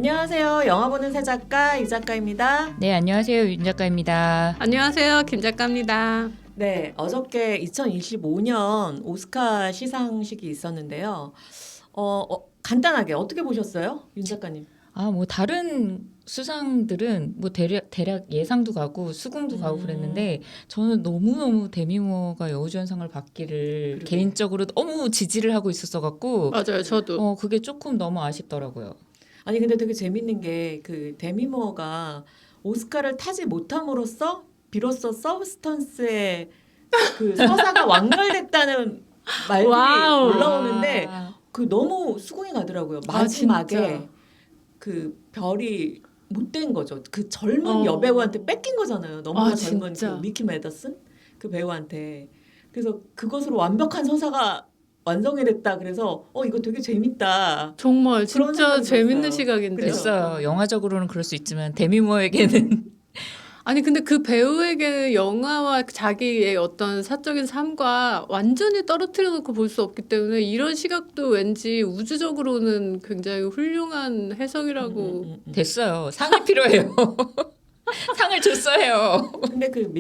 안녕하세요. 영화 보는 새 작가 이 작가입니다. 네, 안녕하세요. 윤 작가입니다. 안녕하세요. 김 작가입니다. 네, 어저께 2025년 오스카 시상식이 있었는데요. 간단하게 어떻게 보셨어요, 윤 작가님? 뭐 다른 수상들은 뭐 대략 예상도 가고 수긍도 가고 그랬는데 저는 너무너무 데미 무어가 여우주연상을 받기를 그러게. 개인적으로 너무 지지를 하고 있었어 갖고 맞아요. 저도. 그게 조금 너무 아쉽더라고요. 아니 근데 되게 재밌는 게 그 데미 무어가 오스카를 타지 못함으로써 비로소 서브스턴스의 그 서사가 완결됐다는 말들이 와우. 올라오는데 그 너무 수긍이 가더라고요. 마지막에 진짜. 그 별이 못된 거죠. 그 젊은 여배우한테 뺏긴 거잖아요. 너무나 젊은 진짜. 그 미키 매더슨 그 배우한테. 그래서 그것으로 완벽한 서사가 완성이 됐다. 그래서 이거 되게 재밌다. 정말 그런 진짜 생각이 재밌는 들었어요. 시각인데. 그래서. 됐어요. 영화적으로는 그럴 수 있지만 데미 무어에게는 아니 근데 그 배우에게 영화와 자기의 어떤 사적인 삶과 완전히 떨어뜨려 놓고 볼 수 없기 때문에 이런 시각도 왠지 우주적으로는 굉장히 훌륭한 해석이라고. 됐어요. 상이 필요해요. 상을 줬어요. 근데 그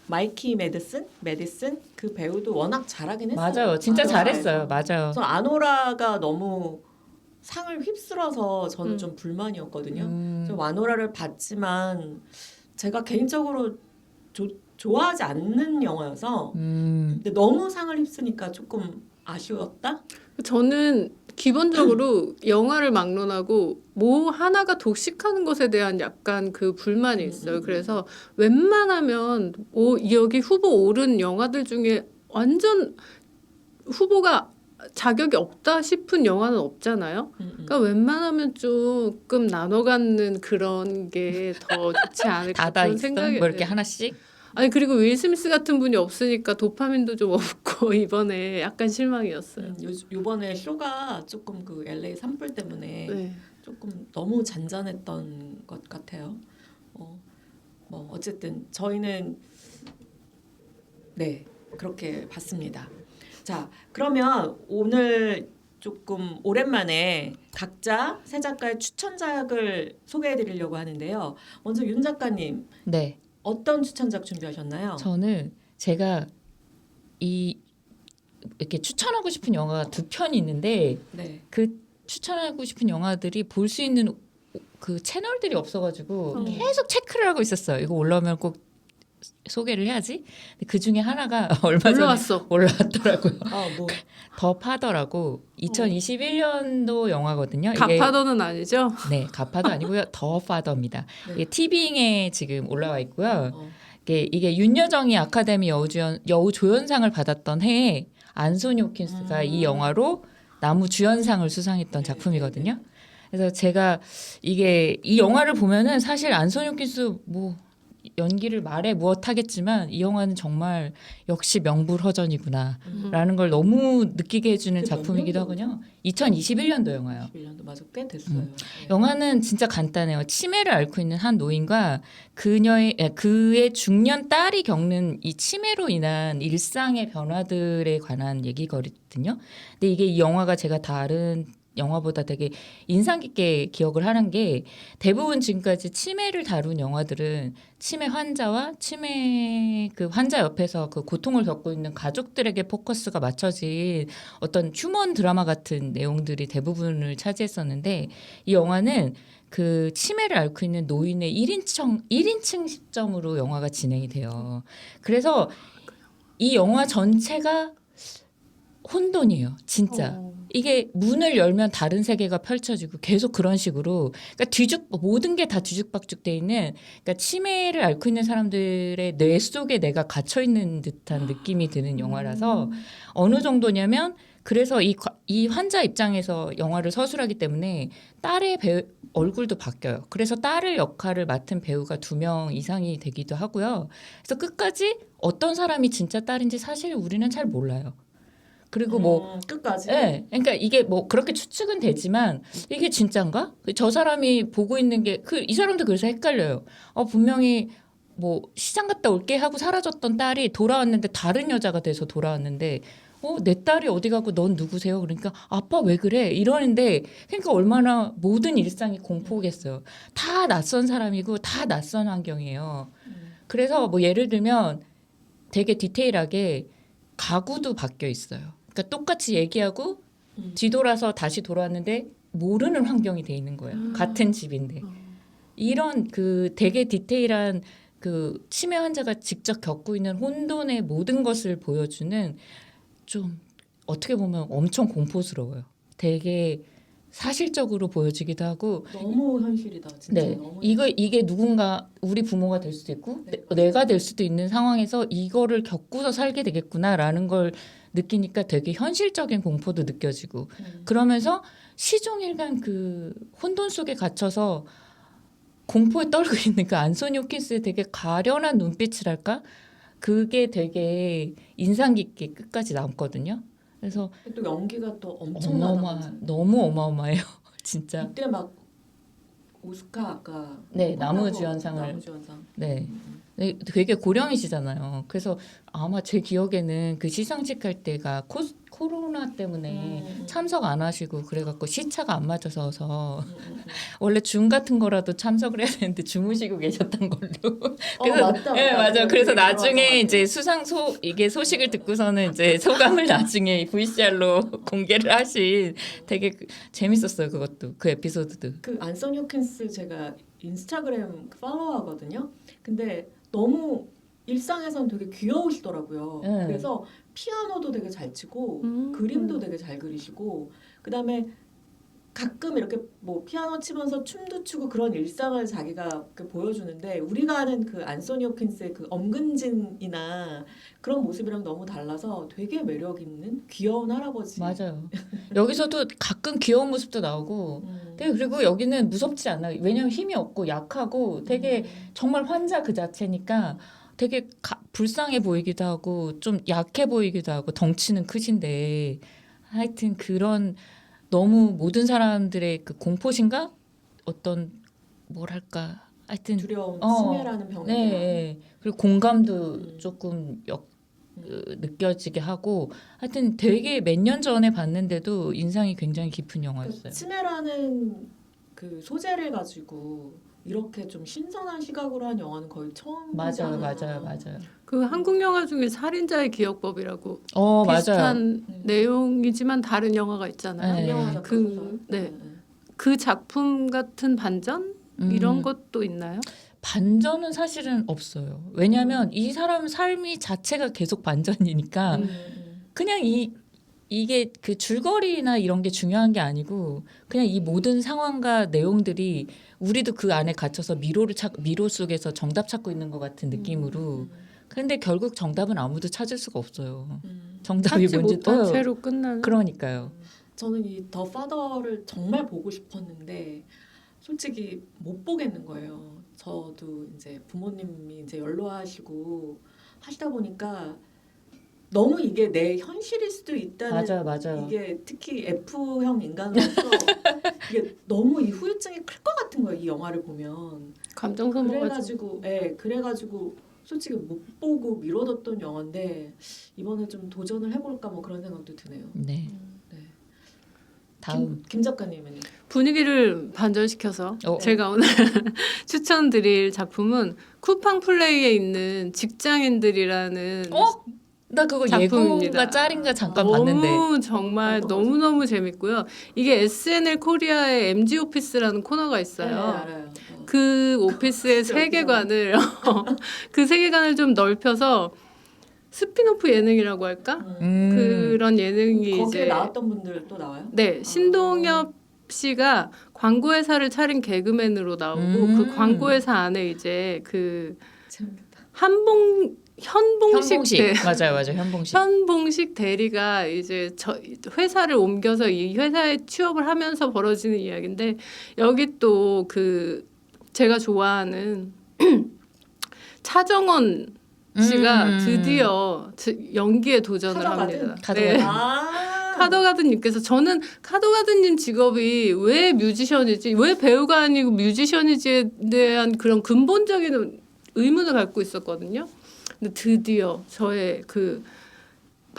마이키 메디슨 그 배우도 워낙 잘하긴 했어요. 맞아요. 진짜 아노라에서. 잘했어요. 맞아요. 그래서 아노라가 너무 상을 휩쓸어서 저는 좀 불만이었거든요. 저 아노라를 봤지만 제가 개인적으로 좋아하지 않는 영화여서 근데 너무 상을 휩쓰니까 조금 아쉬웠다. 저는 기본적으로 영화를 막론하고 뭐 하나가 독식하는 것에 대한 약간 그 불만이 있어요. 그래서 웬만하면 여기 후보 오른 영화들 중에 완전 후보가 자격이 없다 싶은 영화는 없잖아요. 그러니까 웬만하면 조금 나눠 갖는 그런 게 더 좋지 않을까 다다 그런 있어. 생각이 뭐 이렇게 하나씩. 아니 그리고 윌 스미스 같은 분이 없으니까 도파민도 좀 없고 이번에 약간 실망이었어요. 요번에 쇼가 조금 그 LA 산불 때문에 네. 조금 너무 잔잔했던 것 같아요. 뭐 어쨌든 저희는 네 그렇게 봤습니다. 자 그러면 오늘 조금 오랜만에 각자 세 작가의 추천작을 소개해드리려고 하는데요. 먼저 윤 작가님 네. 어떤 추천작 준비하셨나요? 저는 제가 이렇게 추천하고 싶은 영화가 두 편이 있는데 네. 그 추천하고 싶은 영화들이 볼 수 있는 그 채널들이 없어가지고 계속 체크를 하고 있었어요. 이거 올라오면 꼭 소개를 해야지. 그 중에 하나가 얼마 전에 올라왔어. 올라왔더라고요. 뭐 더 파더라고 2021년도 영화거든요. 가파도는 아니죠? 네, 가파도 아니고요. 더 파더입니다. 네. 이게 티빙에 지금 올라와 있고요. 어. 이게 윤여정이 아카데미 여우조연상을 받았던 해에 안소니 호킨스가 이 영화로 나무주연상을 수상했던 작품이거든요. 그래서 제가 이 영화를 보면은 사실 안소니 호킨스 뭐 연기를 말해 무엇하겠지만 이 영화는 정말 역시 명불허전이구나라는 걸 너무 느끼게 해주는 몇 작품이기도 년도죠? 하거든요. 2021년도 영화요. 21년도 맞아 꽤 됐어요. 네. 영화는 진짜 간단해요. 치매를 앓고 있는 한 노인과 그의 중년 딸이 겪는 이 치매로 인한 일상의 변화들에 관한 얘기거든요. 근데 이게 이 영화가 제가 다른 영화보다 되게 인상 깊게 기억을 하는 게 대부분 지금까지 치매를 다룬 영화들은 치매 환자와 치매 그 환자 옆에서 그 고통을 겪고 있는 가족들에게 포커스가 맞춰진 어떤 휴먼 드라마 같은 내용들이 대부분을 차지했었는데 이 영화는 그 치매를 앓고 있는 노인의 1인칭 시점으로 영화가 진행이 돼요. 그래서 이 영화 전체가 혼돈이에요. 진짜. 이게 문을 열면 다른 세계가 펼쳐지고 계속 그런 식으로 그러니까 모든 게 다 뒤죽박죽돼 있는 그러니까 치매를 앓고 있는 사람들의 뇌 속에 내가 갇혀 있는 듯한 느낌이 드는 영화라서 어느 정도냐면 그래서 이 환자 입장에서 영화를 서술하기 때문에 딸의 얼굴도 바뀌어요. 그래서 딸의 역할을 맡은 배우가 2명 이상이 되기도 하고요. 그래서 끝까지 어떤 사람이 진짜 딸인지 사실 우리는 잘 몰라요. 그리고 뭐 끝까지. 네, 그러니까 이게 뭐 그렇게 추측은 되지만 이게 진짠가? 저 사람이 보고 있는 게 이 사람도 그래서 헷갈려요. 분명히 뭐 시장 갔다 올게 하고 사라졌던 딸이 돌아왔는데 다른 여자가 돼서 돌아왔는데 내 딸이 어디 가고 넌 누구세요? 그러니까 아빠 왜 그래? 이러는데 그러니까 얼마나 모든 일상이 공포겠어요. 다 낯선 사람이고 다 낯선 환경이에요. 그래서 뭐 예를 들면 되게 디테일하게 가구도 바뀌어 있어요. 그러니까 똑같이 얘기하고 뒤돌아서 다시 돌아왔는데 모르는 환경이 돼 있는 거예요. 같은 집인데. 이런 그 되게 디테일한 그 치매 환자가 직접 겪고 있는 혼돈의 모든 것을 보여주는 좀 어떻게 보면 엄청 공포스러워요. 되게 사실적으로 보여지기도 하고 너무 현실이다. 진짜 네, 너무 이게 누군가 우리 부모가 될 수도 있고 내가 될 수도 있는 상황에서 이거를 겪고서 살게 되겠구나라는 걸 느끼니까 되게 현실적인 공포도 느껴지고 그러면서 시종일관 그 혼돈 속에 갇혀서 공포에 떨고 있는 그 안소니 호킨스의 되게 가련한 눈빛이랄까? 그게 되게 인상 깊게 끝까지 남거든요. 그래서 또 연기가 또 엄청나다. 너무 어마어마해요. 진짜. 이때 막 오스카 아까 네, 나무주연상을. 나무주연상. 네. 네, 되게 고령이시잖아요. 그래서 아마 제 기억에는 그 시상식 할 때가 코로나 때문에 참석 안 하시고 그래갖고 시차가 안 맞아서 원래 줌 같은 거라도 참석을 해야 되는데 주무시고 계셨던 걸로. 그래서 맞다. 네, 맞아. 그래서 맞아, 나중에 맞아. 이제 이게 소식을 듣고서는 이제 소감을 나중에 VCR로 공개를 하신 되게 재밌었어요. 그것도 그 에피소드도. 그 안소니 호킨스 제가 인스타그램 팔로우하거든요. 근데 너무 일상에선 되게 귀여우시더라고요. 네. 그래서 피아노도 되게 잘 치고 그림도 되게 잘 그리시고 그다음에 가끔 이렇게 뭐 피아노 치면서 춤도 추고 그런 일상을 자기가 이렇게 보여주는데 우리가 아는 그 안소니 호킨스의 그 엄근진이나 그런 모습이랑 너무 달라서 되게 매력 있는 귀여운 할아버지. 맞아요. 여기서도 가끔 귀여운 모습도 나오고 되게 그리고 여기는 무섭지 않아요. 왜냐면 힘이 없고 약하고 되게 정말 환자 그 자체니까 되게 불쌍해 보이기도 하고 좀 약해 보이기도 하고 덩치는 크신데 하여튼 그런 너무 모든 사람들의 그 공포심과 어떤 뭐랄까 하여튼 두려움, 치매라는 병에 네, 대한 네. 그리고 공감도 조금 느껴지게 하고 하여튼 되게 몇 년 전에 봤는데도 인상이 굉장히 깊은 그 영화였어요. 치매라는 그 소재를 가지고 이렇게 좀 신선한 시각으로 한 영화는 거의 처음이지 맞아요, 않았나. 맞아요. 그 한국 영화 중에 살인자의 기억법이라고 맞아요. 비슷한 내용이지만 다른 영화가 있잖아요. 네. 유명한 작가 그- 소설. 네. 그 작품 같은 반전 이런 것도 있나요? 반전은 사실은 없어요. 왜냐하면 이 사람 삶이 자체가 계속 반전이니까 그냥 이게 그 줄거리나 이런 게 중요한 게 아니고 그냥 이 모든 상황과 내용들이 우리도 그 안에 갇혀서 미로 속에서 정답 찾고 있는 것 같은 느낌으로. 근데 결국 정답은 아무도 찾을 수가 없어요. 정답이 찾지 뭔지 못한 채로 끝나는. 그러니까요. 저는 이 더 파더를 정말 보고 싶었는데 솔직히 못 보겠는 거예요. 저도 이제 부모님이 이제 연로하시고 하시다 보니까 너무 이게 내 현실일 수도 있다는 맞아요. 이게 특히 F형 인간으로서 이게 너무 이 후유증이 클 것 같은 거예요. 이 영화를 보면. 감정 소모가지고. 그래가지고 솔직히 못 보고 미뤄뒀던 영화인데 이번에 좀 도전을 해볼까 뭐 그런 생각도 드네요. 네. 네. 다음. 김 작가님은 분위기를 반전시켜서 어. 제가 오늘 추천드릴 작품은 쿠팡 플레이에 있는 직장인들이라는 나 그거 작품입니다. 예고가 짤인가 잠깐 너무 봤는데. 정말 맞아. 너무너무 재밌고요. 이게 SNL 코리아의 MG 오피스라는 코너가 있어요. 네, 알아요. 그 오피스의 진짜 세계관을 그 세계관을 좀 넓혀서 스피노프 예능이라고 할까? 그런 예능이 거기에 이제 나왔던 분들 또 나와요? 네, 신동엽 씨가 광고회사를 차린 개그맨으로 나오고 그 광고회사 안에 이제 그 재밌겠다. 현봉식 맞아요. 현봉식. 현봉식 대리가 이제 회사를 옮겨서 이 회사에 취업을 하면서 벌어지는 이야기인데 여기 또 그 제가 좋아하는 차정원 씨가 드디어 연기에 도전을 합니다. 네. 카더가든님께서 저는 카더가든님 직업이 왜 뮤지션이지, 왜 배우가 아니고 뮤지션이지에 대한 그런 근본적인 의문을 갖고 있었거든요. 근데 드디어 저의 그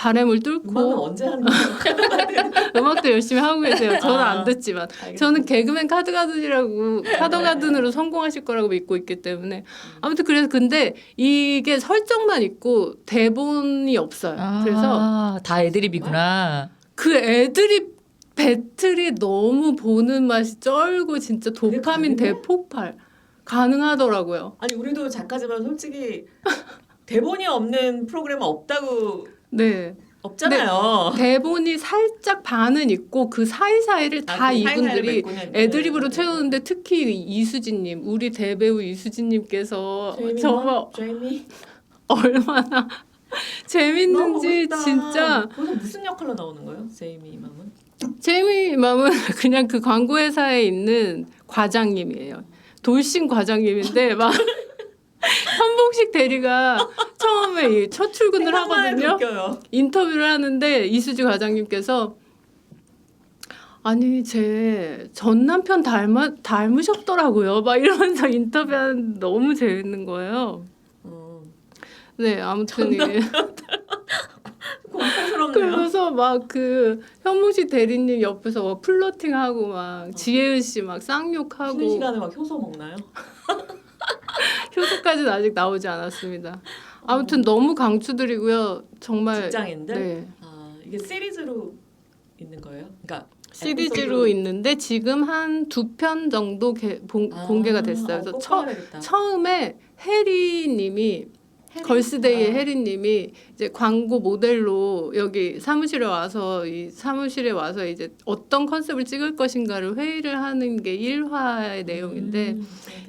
바램을 음악은 뚫고 언제 하는 거예요? 음악도 열심히 하고 계세요. 저는 안 듣지만 알겠습니다. 저는 개그맨 카드가든이라고 카더가든으로 성공하실 거라고 믿고 있기 때문에 아무튼 그래서 근데 이게 설정만 있고 대본이 없어요. 그래서 다 애드립이구나. 그 애드립 배틀이 너무 보는 맛이 쩔고 진짜 도파민 가능해? 대폭발 가능하더라고요. 아니 우리도 작가지만 솔직히 대본이 없는 프로그램은 없다고 네. 없잖아요. 대본이 살짝 반은 있고 그 사이사이를 다 그 이분들이 사이사이를 애드립으로 네. 채우는데 특히 이수진님 우리 대배우 이수진님께서 정말 제이미 얼마나 재밌는지 진짜 거기서 무슨 역할로 나오는 거예요? 제이미 맘은? 제이미 맘은 그냥 그 광고 회사에 있는 과장님이에요. 돌싱 과장님인데 막 현봉식 대리가 처음에 이 첫 출근을 하거든요. 웃겨요. 인터뷰를 하는데 이수지 과장님께서 아니 제 전 남편 닮으셨더라고요. 막 이러면서 인터뷰하는 너무 재밌는 거예요. 네 아무튼 공포스럽네요. 그러면서 막 그 현무식 대리님 옆에서 막 플러팅하고 막 지혜은 씨 막 쉬는 쌍욕하고 시간에 막 효소 먹나요? 효소까지는 아직 나오지 않았습니다. 아무튼 너무 강추드리고요. 정말 직장인들? 네. 아 이게 시리즈로 있는 거예요? 그러니까 시리즈로 있는데 지금 한 2편 정도 공개가 됐어요. 그래서 처음에 해리님이 걸스데이의 해리님이 이제 광고 모델로 여기 사무실에 와서 이제 어떤 컨셉을 찍을 것인가를 회의를 하는 게 1화의 내용인데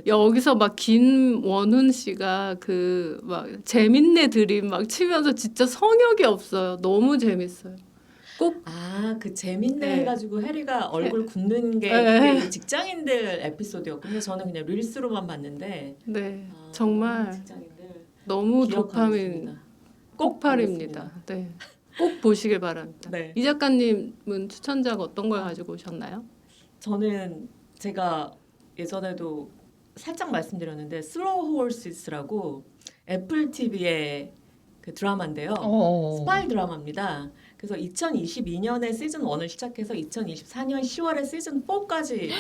여기서 막 김원훈 씨가 그 막 재밌네 드림 막 치면서 진짜 성역이 없어요. 너무 재밌어요. 꼭 그 재밌네 네. 해가지고 해리가 얼굴 굽는 게 네. 그게 직장인들 에피소드였군요. 저는 그냥 릴스로만 봤는데 네, 정말 직장인들 너무 기억하겠습니다. 꼭 폭발입니다. 네. 꼭 보시길 바랍니다. 네. 이 작가님은 추천작 어떤 걸 가지고 오셨나요? 저는 제가 예전에도 살짝 말씀드렸는데 슬로우 홀시스라고 애플 TV의 그 드라마인데요. 스파이 드라마입니다. 그래서 2022년에 시즌 1을 시작해서 2024년 10월에 시즌 4까지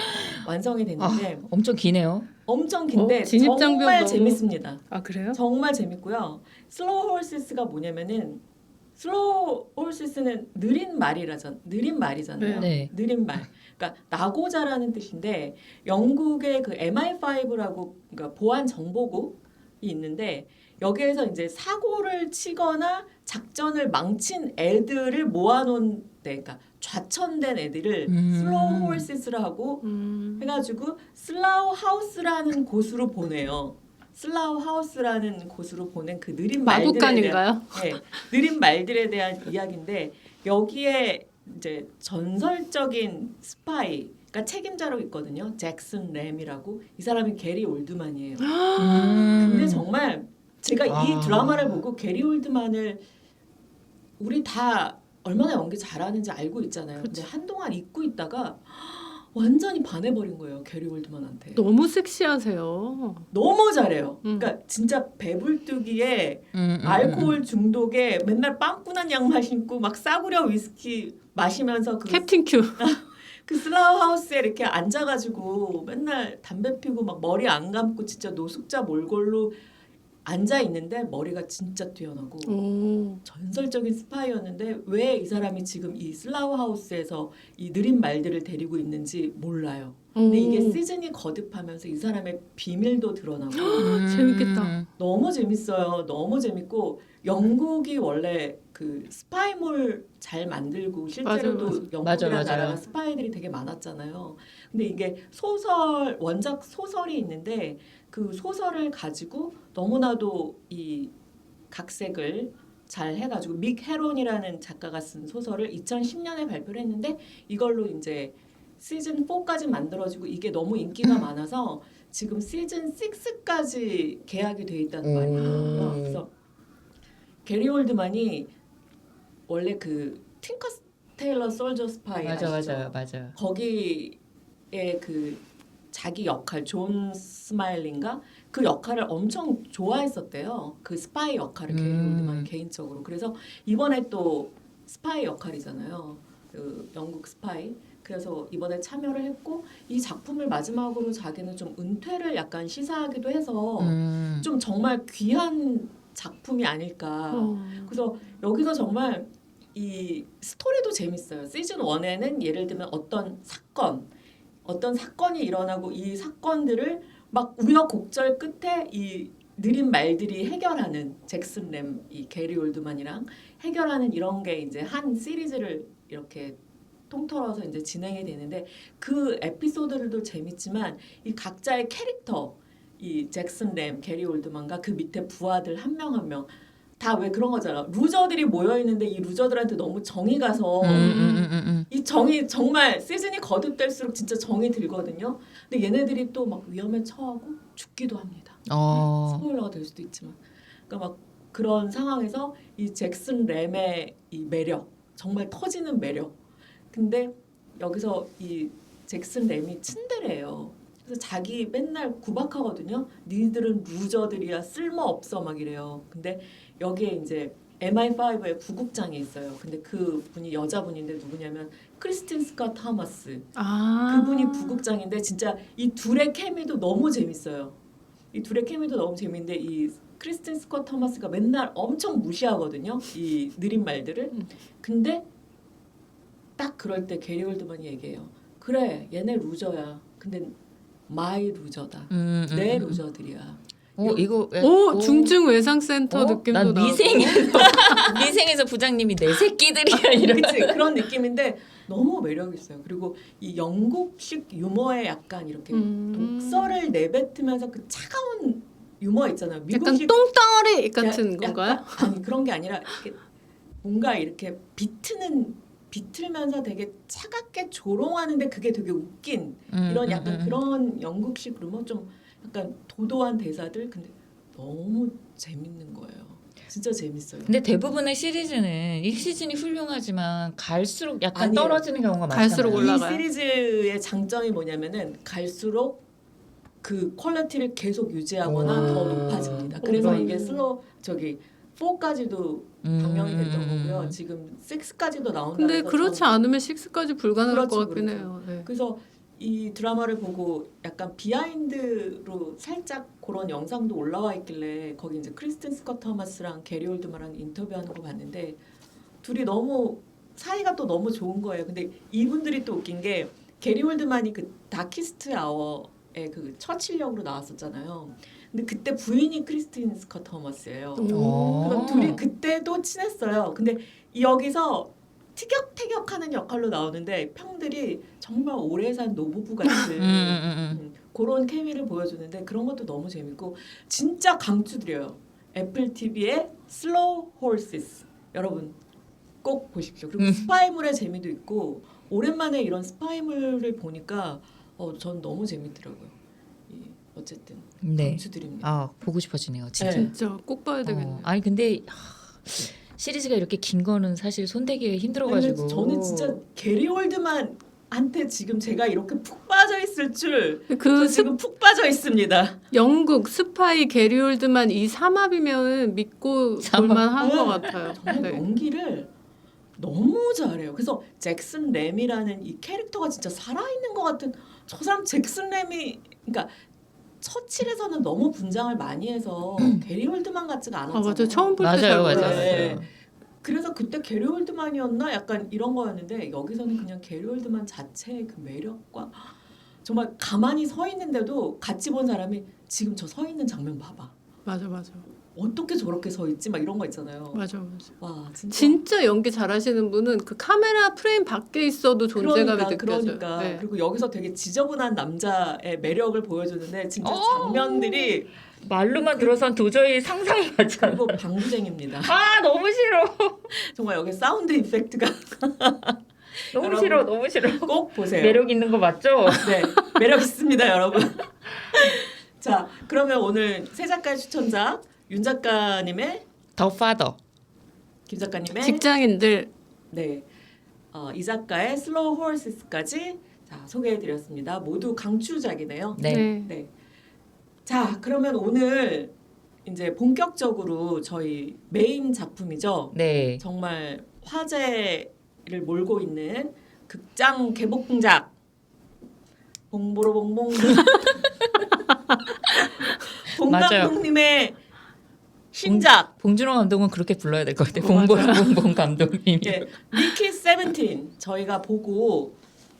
완성이 됐는데 엄청 기네요. 엄청 긴데 진입 장벽 정말 너무- 재밌습니다. 아 그래요? 정말 재밌고요. 슬로우 홀시스가 뭐냐면은 슬로우 홀시스는 느린 말이잖아요. 네. 느린 말. 그러니까 나고자라는 뜻인데 영국의 그 MI5라고 그러니까 보안 정보국이 있는데 여기에서 이제 사고를 치거나 작전을 망친 애들을 모아놓은 그러니까 좌천된 애들을 슬로우 홀시스라 하고 해가지고 슬라우 하우스라는 곳으로 보내요. 슬라우 하우스라는 곳으로 보낸 그 느린 말들에 대한 마국간인가요? 느린 말들에 대한 이야기인데 여기에 이제 전설적인 스파이가 책임자로 있거든요. 잭슨 램이라고 이 사람이 게리 올드만이에요. 근데 정말 제가 이 드라마를 보고 게리 올드만을 우리 다 얼마나 연기 잘하는지 알고 있잖아요. 근데 한동안 잊고 있다가 완전히 반해버린 거예요. 게리 올드만한테. 너무 섹시하세요. 너무 잘해요. 그러니까 진짜 배불뚝이에 알코올 중독에 맨날 빵꾸난 양말 신고 막 싸구려 위스키 마시면서 캡틴 큐. 그 슬라우 하우스에 이렇게 앉아가지고 맨날 담배 피고 막 머리 안 감고 진짜 노숙자 몰골로 앉아 있는데 머리가 진짜 뛰어나고 전설적인 스파이였는데 왜 이 사람이 지금 이 슬라우 하우스에서 이 느린 말들을 데리고 있는지 몰라요. 근데 이게 시즌이 거듭하면서 이 사람의 비밀도 드러나고 재밌겠다. 너무 재밌어요. 너무 재밌고 영국이 원래 그 스파이물 잘 만들고 실제로도 맞아요. 영국이라는 맞아요. 나라가 스파이들이 되게 많았잖아요. 근데 이게 원작 소설이 있는데 그 소설을 가지고 너무나도 이 각색을 잘 해가지고 믹 헤론이라는 작가가 쓴 소설을 2010년에 발표를 했는데 이걸로 이제 시즌 4까지 만들어지고 이게 너무 인기가 많아서 지금 시즌 6까지 계약이 돼 있다는 말이 나와요. 그래서 게리 올드만이 원래 그 틴커 테일러 솔저 스파이 아시죠? 맞아요. 거기에 그 자기 역할 존 스마일린가 그 역할을 엄청 좋아했었대요. 그 스파이 역할을 게리 올드만 개인적으로. 그래서 이번에 또 스파이 역할이잖아요. 그 영국 스파이. 그래서 이번에 참여를 했고 이 작품을 마지막으로 자기는 좀 은퇴를 약간 시사하기도 해서 좀 정말 귀한 작품이 아닐까. 그래서 여기서 정말 이 스토리도 재밌어요. 시즌 1에는 예를 들면 어떤 사건이 일어나고 이 사건들을 막 우여곡절 끝에 이 느린 말들이 해결하는 잭슨 램, 이 게리 올드만이랑 해결하는 이런 게 이제 한 시리즈를 이렇게 통틀어서 이제 진행이 되는데 그 에피소드들도 재밌지만 이 각자의 캐릭터, 이 잭슨 램, 게리 올드만과 그 밑에 부하들 한 명 한 명 다 왜 그런 거잖아. 루저들이 모여 있는데 이 루저들한테 너무 정이 가서 이 정이 정말 시즌이 거듭될수록 진짜 정이 들거든요. 근데 얘네들이 또 막 위험에 처하고 죽기도 합니다. 스포일러가 될 수도 있지만, 그러니까 막 그런 상황에서 이 잭슨 램의 이 매력, 정말 터지는 매력. 근데 여기서 이 잭슨 램이 츤데레예요. 그래서 자기 맨날 구박하거든요. 니들은 루저들이야, 쓸모없어 막 이래요. 근데 여기에 이제 MI5의 부국장이 있어요. 근데 그 분이 여자분인데 누구냐면 크리스틴 스캇 토머스. 그분이 부국장인데 진짜 이 둘의 케미도 너무 재밌어요. 이 둘의 케미도 너무 재밌는데 이 크리스틴 스캇 토머스가 맨날 엄청 무시하거든요. 이 느린 말들을. 근데 딱 그럴 때 게리 올드만이 얘기해요. 그래, 얘네 루저야. 근데 마이 루저다. 내 루저들이야. 이거 중증 외상센터 느낌도 난 나고. 미생에서 부장님이 내 새끼들이야 이런. 그치? 그런 느낌인데 너무 매력 있어요. 그리고 이 영국식 유머에 약간 이렇게 독서를 내뱉으면서 그 차가운 유머 있잖아요. 약간 미국식 똥덩어리 같은 건가요? 아니 그런 게 아니라 이렇게 뭔가 이렇게 비틀면서 되게 차갑게 조롱하는데 그게 되게 웃긴 이런 약간 그런 영국식 유머 좀 약간 도도한 대사들 근데 너무 재밌는 거예요. 진짜 재밌어요. 근데 대부분의 시리즈는 1시즌이 훌륭하지만 갈수록 약간 아니에요. 떨어지는 경우가 많잖아요. 갈수록 올라가요. 이 시리즈의 장점이 뭐냐면은 갈수록 그 퀄리티를 계속 유지하거나 더 높아집니다. 그래서 이게 슬로우 4까지도 방영이 됐던 거고요. 지금 6까지도 나온다. 근데 그렇지 않으면 6까지 불가능할 것 같긴 그렇죠. 해요. 네. 그래서 이 드라마를 보고 약간 비하인드로 살짝 그런 영상도 올라와 있길래 거기 이제 크리스틴 스캇 토머스랑 게리 올드만랑 인터뷰하는 거 봤는데 둘이 너무 사이가 또 너무 좋은 거예요. 근데 이분들이 또 웃긴 게 게리 올드만이 그 다키스트 아워의 그 처칠 역으로 나왔었잖아요. 근데 그때 부인이 크리스틴 스캇 토머스예요. 그럼 둘이 그때도 친했어요. 근데 여기서 티격태격하는 역할로 나오는데 평들이 정말 오래 산 노부부 같은 그런 케미를 보여주는데 그런 것도 너무 재밌고 진짜 강추드려요. 애플 TV의 슬로우 홀시스 여러분 꼭 보십시오. 그리고 스파이물의 재미도 있고 오랜만에 이런 스파이물을 보니까 전 너무 재밌더라고요. 어쨌든 강추드립니다. 보고 싶어지네요. 진짜. 진짜 꼭 봐야 되겠네요. 아니 근데 시리즈가 이렇게 긴 거는 사실 손대기가 힘들어가지고. 아니, 저는 진짜 게리 올드만한테 지금 제가 이렇게 푹 빠져 있을 줄 그 지금 푹 빠져 있습니다. 영국 스파이 게리 올드만 이 삼합이면 믿고 볼만한 것 같아요. 정말 네. 연기를 너무 잘해요. 그래서 잭슨 램이라는 이 캐릭터가 진짜 살아있는 것 같은 저 사람 잭슨 램이 그러니까 처칠에서는 너무 분장을 많이 해서 게리 올드만 같지가 않았잖아요. 맞아요. 처음 볼 때 맞아요. 네. 그래서 그때 게리 올드만이었나 약간 이런 거였는데 여기서는 그냥 게리 올드만 자체의 그 매력과 정말 가만히 서 있는데도 같이 본 사람이 지금 저 서 있는 장면 봐봐. 맞아. 어떻게 저렇게 서 있지? 막 이런 거 있잖아요. 맞아. 와 진짜 연기 잘하시는 분은 그 카메라 프레임 밖에 있어도 존재감이 느껴져요. 네. 그리고 여기서 되게 지저분한 남자의 매력을 보여주는데 진짜 장면들이 말로만 들어선 도저히 상상이 가지 않아. 그리고 방구쟁입니다. 너무 싫어. 정말 여기 사운드 이펙트가 너무 싫어. 너무 싫어. 꼭 보세요. 매력 있는 거 맞죠? 네, 매력 있습니다, 여러분. 자, 그러면 오늘 새 작가의 추천작 윤 작가님의 더 파더. 김 작가님의 직장인들 네, 이 작가의 슬로우 홀시스까지 자 소개해드렸습니다. 모두 강추작이네요. 네. 네. 자, 그러면 오늘 이제 본격적으로 저희 메인 작품이죠. 네. 정말 화제를 몰고 있는 극장 개봉작 봉보로봉봉 봉 맞아요. 감독님의 신작 봉준호 감독은 그렇게 불러야 될 것 같아요. 맞아요. 봉보라봉봉 감독님이. 예, 미키 세븐틴 저희가 보고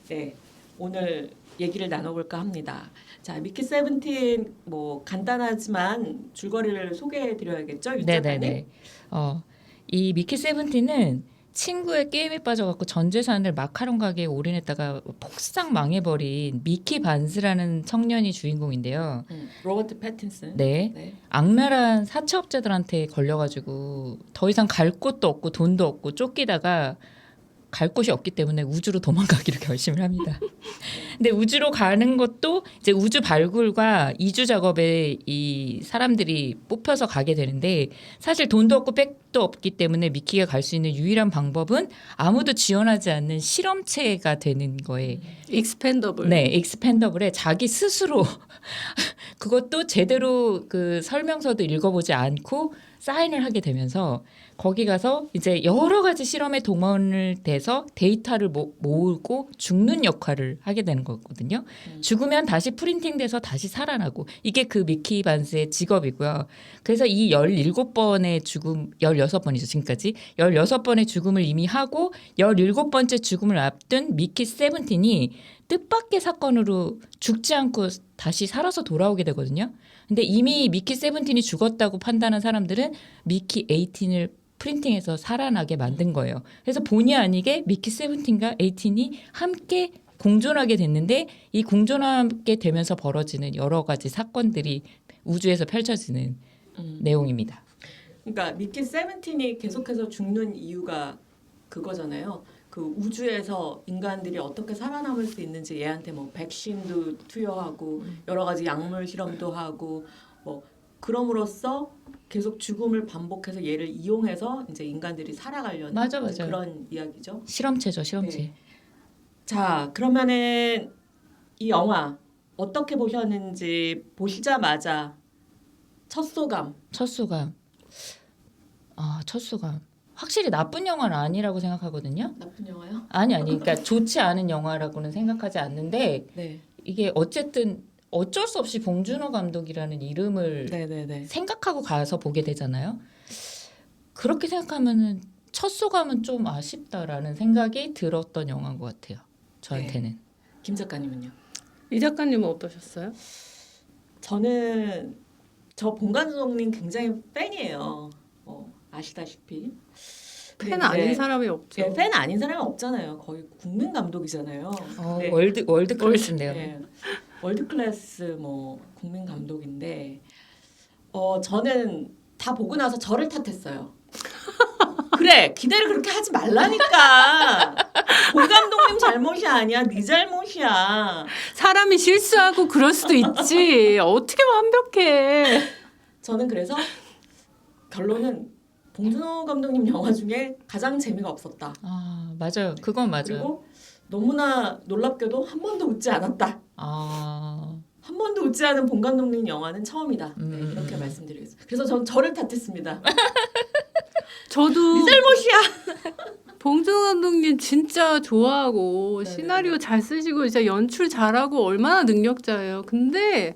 네, 오늘 얘기를 나눠볼까 합니다. 자, 미키 세븐틴 뭐 간단하지만 줄거리를 소개해드려야겠죠, 윤 작가님? 네네네. 이 미키 세븐틴은 친구의 게임에 빠져갖고 전 재산을 마카롱 가게에 올인했다가 폭삭 망해버린 미키 반스라는 청년이 주인공인데요. 로버트 패틴슨. 네. 네. 악랄한 사채업자들한테 걸려가지고 더 이상 갈 곳도 없고 돈도 없고 쫓기다가 갈 곳이 없기 때문에 우주로 도망가기로 결심을 합니다. 근데 우주로 가는 것도 이제 우주 발굴과 이주 작업에 이 사람들이 뽑혀서 가게 되는데 사실 돈도 없고 백도 없기 때문에 미키가 갈 수 있는 유일한 방법은 아무도 지원하지 않는 실험체가 되는 거예요. 익스펜더블. 네, 익스펜더블에 자기 스스로 그것도 제대로 그 설명서도 읽어보지 않고 사인을 하게 되면서 거기 가서 이제 여러 가지 실험에 동원을 돼서 데이터를 모으고 죽는 역할을 하게 되는 거거든요. 죽으면 다시 프린팅돼서 다시 살아나고 이게 그 미키 반스의 직업이고요. 그래서 이 17번의 죽음, 16번이죠 지금까지. 16번의 죽음을 이미 하고 17번째 죽음을 앞둔 미키 세븐틴이 뜻밖의 사건으로 죽지 않고 다시 살아서 돌아오게 되거든요. 근데 이미 미키 세븐틴이 죽었다고 판단한 사람들은 미키 에이틴을 프린팅해서 살아나게 만든 거예요. 그래서 본의 아니게 미키 세븐틴과 에이틴이 함께 공존하게 됐는데 이 공존하게 되면서 벌어지는 여러 가지 사건들이 우주에서 펼쳐지는 내용입니다. 그러니까 미키 세븐틴이 계속해서 죽는 이유가 그거잖아요. 그 우주에서 인간들이 어떻게 살아남을 수 있는지 얘한테 뭐 백신도 투여하고 여러 가지 약물 실험도 하고 뭐 그럼으로써 계속 죽음을 반복해서 얘를 이용해서 이제 인간들이 살아가려는 맞아요. 그런 이야기죠. 실험체죠, 실험체. 네. 자, 그러면은 이 영화 어떻게 보셨는지 보시자마자 첫 소감. 첫 소감. 첫 소감. 확실히 나쁜 영화는 아니라고 생각하거든요. 나쁜 영화요? 아니, 그러니까 좋지 않은 영화라고는 생각하지 않는데 네. 이게 어쨌든 어쩔 수 없이 봉준호 감독이라는 이름을 네네네. 생각하고 가서 보게 되잖아요. 그렇게 생각하면은 첫 소감은 좀 아쉽다라는 생각이 들었던 영화인 것 같아요. 저한테는. 김 작가님은요? 이 작가님은 어떠셨어요? 저는 저 봉감독님 굉장히 팬이에요. 아시다시피. 팬 근데 아닌 이제 사람이 없죠. 예, 팬 아닌 사람이 없잖아요. 거의 국민 감독이잖아요. 네. 월드 클래스인데요. 예, 월드 클래스 뭐 국민 감독인데 저는 다 보고 나서 저를 탓했어요. 그래 기대를 그렇게 하지 말라니까. 봉 감독님 잘못이 아니야. 네 잘못이야. 사람이 실수하고 그럴 수도 있지. 어떻게 완벽해. 저는 그래서 결론은 봉준호 감독님 영화 중에 가장 재미가 없었다. 맞아요. 그건 맞아요. 그리고 너무나 놀랍게도 한 번도 웃지 않았다. 한 번도 웃지 않은 봉 감독님 영화는 처음이다. 네, 이렇게 말씀드리겠습니다. 그래서 전 저를 탓했습니다. 저도 네 잘못이야. 봉준호 감독님 진짜 좋아하고 네네. 시나리오 잘 쓰시고 진짜 연출 잘하고 얼마나 능력자예요. 근데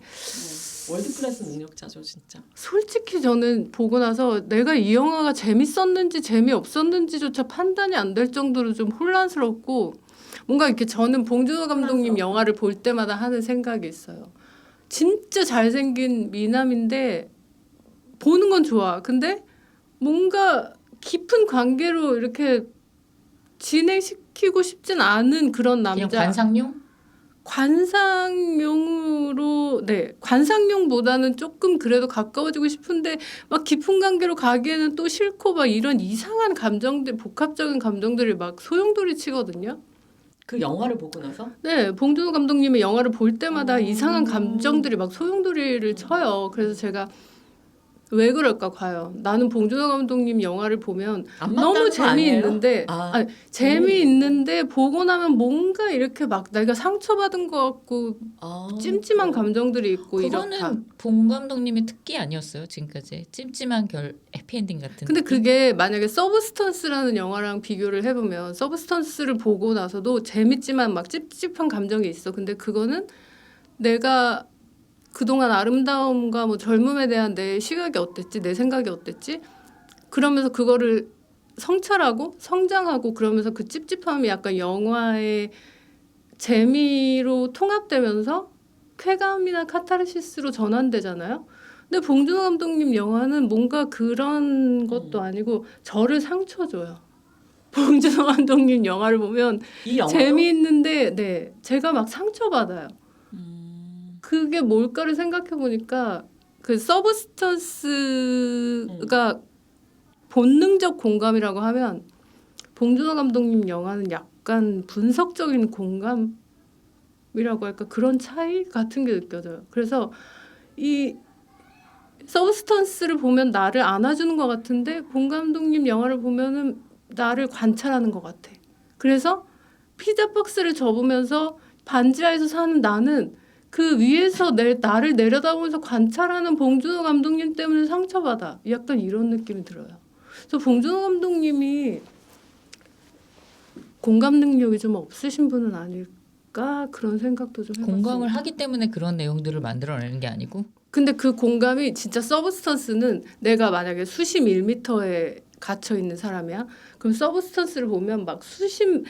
월드 클래스 능력자죠, 진짜. 솔직히 저는 보고 나서 내가 이 영화가 재밌었는지 재미없었는지조차 판단이 안 될 정도로 좀 혼란스럽고 뭔가 이렇게 저는 봉준호 감독님 영화를 볼 때마다 하는 생각이 있어요. 진짜 잘생긴 미남인데 보는 건 좋아. 근데 뭔가 깊은 관계로 이렇게 진행시키고 싶진 않은 그런 그냥 남자. 관상용? 관상용으로 관상용보다는 조금 그래도 가까워지고 싶은데 막 깊은 관계로 가기에는 또 싫고 막 이런 이상한 감정들 복합적인 감정들이 막 소용돌이 치거든요. 그 영화를 보고 나서 네, 봉준호 감독님의 영화를 볼 때마다 이상한 감정들이 막 소용돌이를 쳐요. 그래서 제가 왜 그럴까 과연? 나는 봉준호 감독님 영화를 보면 안 너무 맞다는 거 아니에요? 재미있는데 아, 아니, 재미있는데 보고 나면 뭔가 이렇게 막 내가 상처받은 것 같고 찜찜한 그래요? 감정들이 있고 이렇다. 그거는 봉 감독님의 특기 아니었어요 지금까지 찜찜한 해피엔딩 같은. 근데 느낌? 그게 만약에 서브스턴스라는 영화랑 비교를 해보면 서브스턴스를 보고 나서도 재밌지만 막 찝찝한 감정이 있어. 근데 그거는 내가 그동안 아름다움과 뭐 젊음에 대한 내 시각이 어땠지, 내 생각이 어땠지? 그러면서 그거를 성찰하고 성장하고 그러면서 그 찝찝함이 약간 영화의 재미로 통합되면서 쾌감이나 카타르시스로 전환되잖아요. 근데 봉준호 감독님 영화는 뭔가 그런 것도 아니고 저를 상처 줘요. 봉준호 감독님 영화를 보면 이 영화도 재미있는데 네, 제가 막 상처받아요. 음, 그게 뭘까를 생각해 보니까 그 서브스턴스가 본능적 공감이라고 하면 봉준호 감독님 영화는 약간 분석적인 공감이라고 할까 그런 차이 같은 게 느껴져요. 그래서 이 서브스턴스를 보면 나를 안아주는 것 같은데 봉 감독님 영화를 보면은 나를 관찰하는 것 같아. 그래서 피자 박스를 접으면서 반지하에서 사는 나는 그 위에서 나를 내려다보면서 관찰하는 봉준호 감독님 때문에 상처받아. 약간 이런 느낌이 들어요. 그래서 봉준호 감독님이 공감 능력이 좀 없으신 분은 아닐까 그런 생각도 좀 해봤어요. 공감을 하기 때문에 그런 내용들을 만들어내는 게 아니고 근데 그 공감이 진짜 서브스턴스는 내가 만약에 수심 1m에 갇혀 있는 사람이야. 그럼 서브스턴스를 보면 막 수심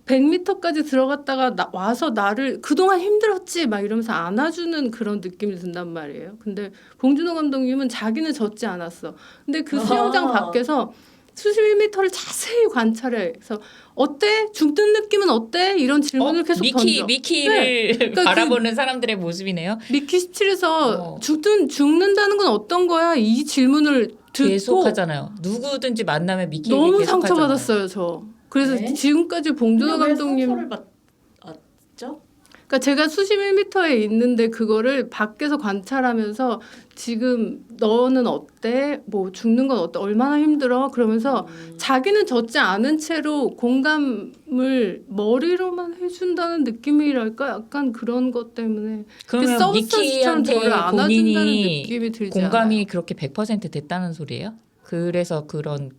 100m까지 들어갔다가 와서 나를 그동안 힘들었지 막 이러면서 안아주는 그런 느낌이 든단 말이에요. 근데 봉준호 감독님은 자기는 젖지 않았어. 근데 그 수영장 밖에서 수십 1m를 자세히 관찰해. 그래서 어때? 죽는 느낌은 어때? 이런 질문을 계속 던져. 미키를 그러니까 바라보는 사람들의 모습이네요. 미키 17에서 어. 죽는다는 건 어떤 거야? 이 질문을 계속 듣고 하잖아요. 누구든지 만나면 미키 얘기 너무 계속 상처받았어요, 저. 그래서 네? 지금까지 봉준호 근데 왜 감독님 상처를 받았죠? 그러니까 제가 수십 1m에 있는데 그거를 밖에서 관찰하면서 지금 너는 어때? 뭐 죽는 건 어때? 얼마나 힘들어? 그러면서 자기는 젖지 않은 채로 공감을 머리로만 해준다는 느낌이랄까? 약간 그런 것 때문에 그러면 서브스턴스처럼 저를 미키한테 안아준다는 본인이 느낌이 들지 공감이 않아요. 그렇게 100% 됐다는 소리예요? 그래서 그런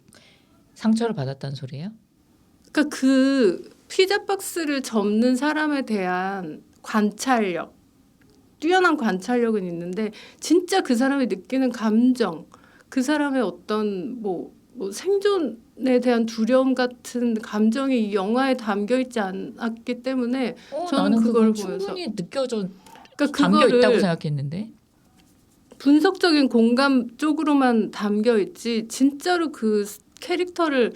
상처를 받았다는 소리예요? 그러니까 그 피자 박스를 접는 사람에 대한 관찰력, 뛰어난 관찰력은 있는데 진짜 그 사람이 느끼는 감정, 그 사람의 어떤 뭐 생존에 대한 두려움 같은 감정이 이 영화에 담겨 있지 않았기 때문에 저는 나는 그걸 그건 보면서 충분히 느껴져 그러니까 담겨 있다고 그거를 생각했는데 분석적인 공감 쪽으로만 담겨 있지 진짜로 그 캐릭터를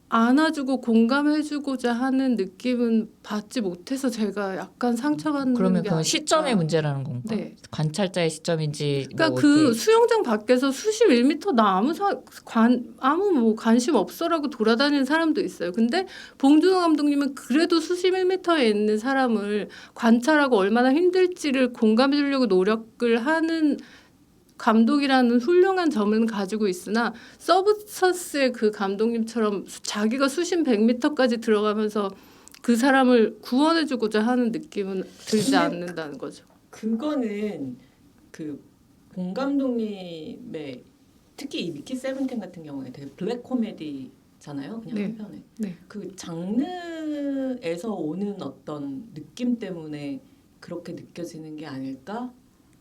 안아주고 공감해주고자 하는 느낌은 받지 못해서 제가 약간 상처받는 그러면 게 그건 아닐까. 시점의 문제라는 건가? 네. 관찰자의 시점인지 그러니까 뭐 그 이렇게 수영장 밖에서 수십 1m 나 아무 뭐 관심 없어라고 돌아다니는 사람도 있어요. 근데 봉준호 감독님은 그래도 수십 1m에 있는 사람을 관찰하고 얼마나 힘들지를 공감해 주려고 노력을 하는 감독이라는 훌륭한 점은 가지고 있으나 서브스턴스의 그 감독님처럼 자기가 수십 100m까지 들어가면서 그 사람을 구원해주고자 하는 느낌은 들지 근데 않는다는 거죠. 그거는 그 봉 감독님의 특히 이 미키 세븐틴 같은 경우에 되게 블랙 코미디잖아요. 그냥 네. 한편에 네. 그 장르에서 오는 어떤 느낌 때문에 그렇게 느껴지는 게 아닐까?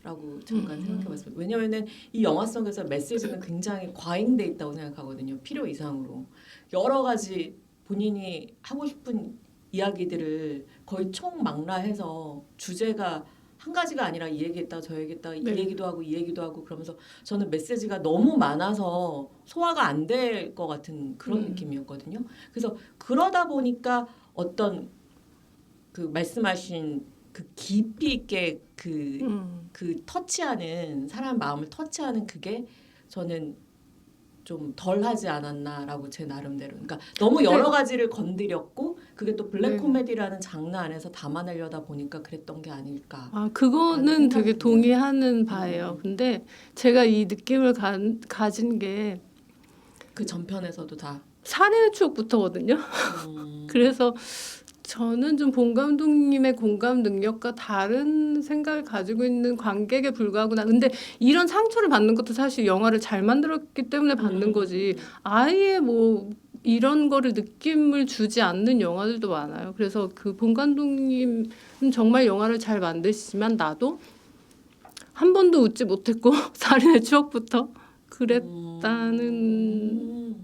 라고 잠깐 생각해봤습니다. 왜냐면은 이 영화 속에서 메시지는 굉장히 과잉돼 있다고 생각하거든요. 필요 이상으로 여러 가지 본인이 하고 싶은 이야기들을 거의 총망라해서 주제가 한 가지가 아니라 이 얘기했다 저 얘기했다 이 네. 얘기도 하고 이 얘기도 하고 그러면서 저는 메시지가 너무 많아서 소화가 안 될 것 같은 그런 느낌이었거든요. 그래서 그러다 보니까 어떤 그 말씀하신 그 깊이 있게 그 터치하는 사람 마음을 터치하는 그게 저는 좀 덜하지 않았나라고 제 나름대로. 그러니까 너무 여러 가지를 건드렸고 그게 또 블랙 네. 코미디라는 장르 안에서 담아내려다 보니까 그랬던 게 아닐까. 아, 그거는 생각이 되게 드네요. 동의하는 바예요. 근데 제가 이 느낌을 가진 게 그 전편에서도 다. 살인의 추억부터거든요. 그래서 저는 좀 본 감독님의 공감 능력과 다른 생각을 가지고 있는 관객에 불과하구나. 근데 이런 상처를 받는 것도 사실 영화를 잘 만들었기 때문에 받는 거지. 아예 뭐 이런 거를 느낌을 주지 않는 영화들도 많아요. 그래서 그 본 감독님은 정말 영화를 잘 만드시지만 나도 한 번도 웃지 못했고 살인의 추억부터 그랬다는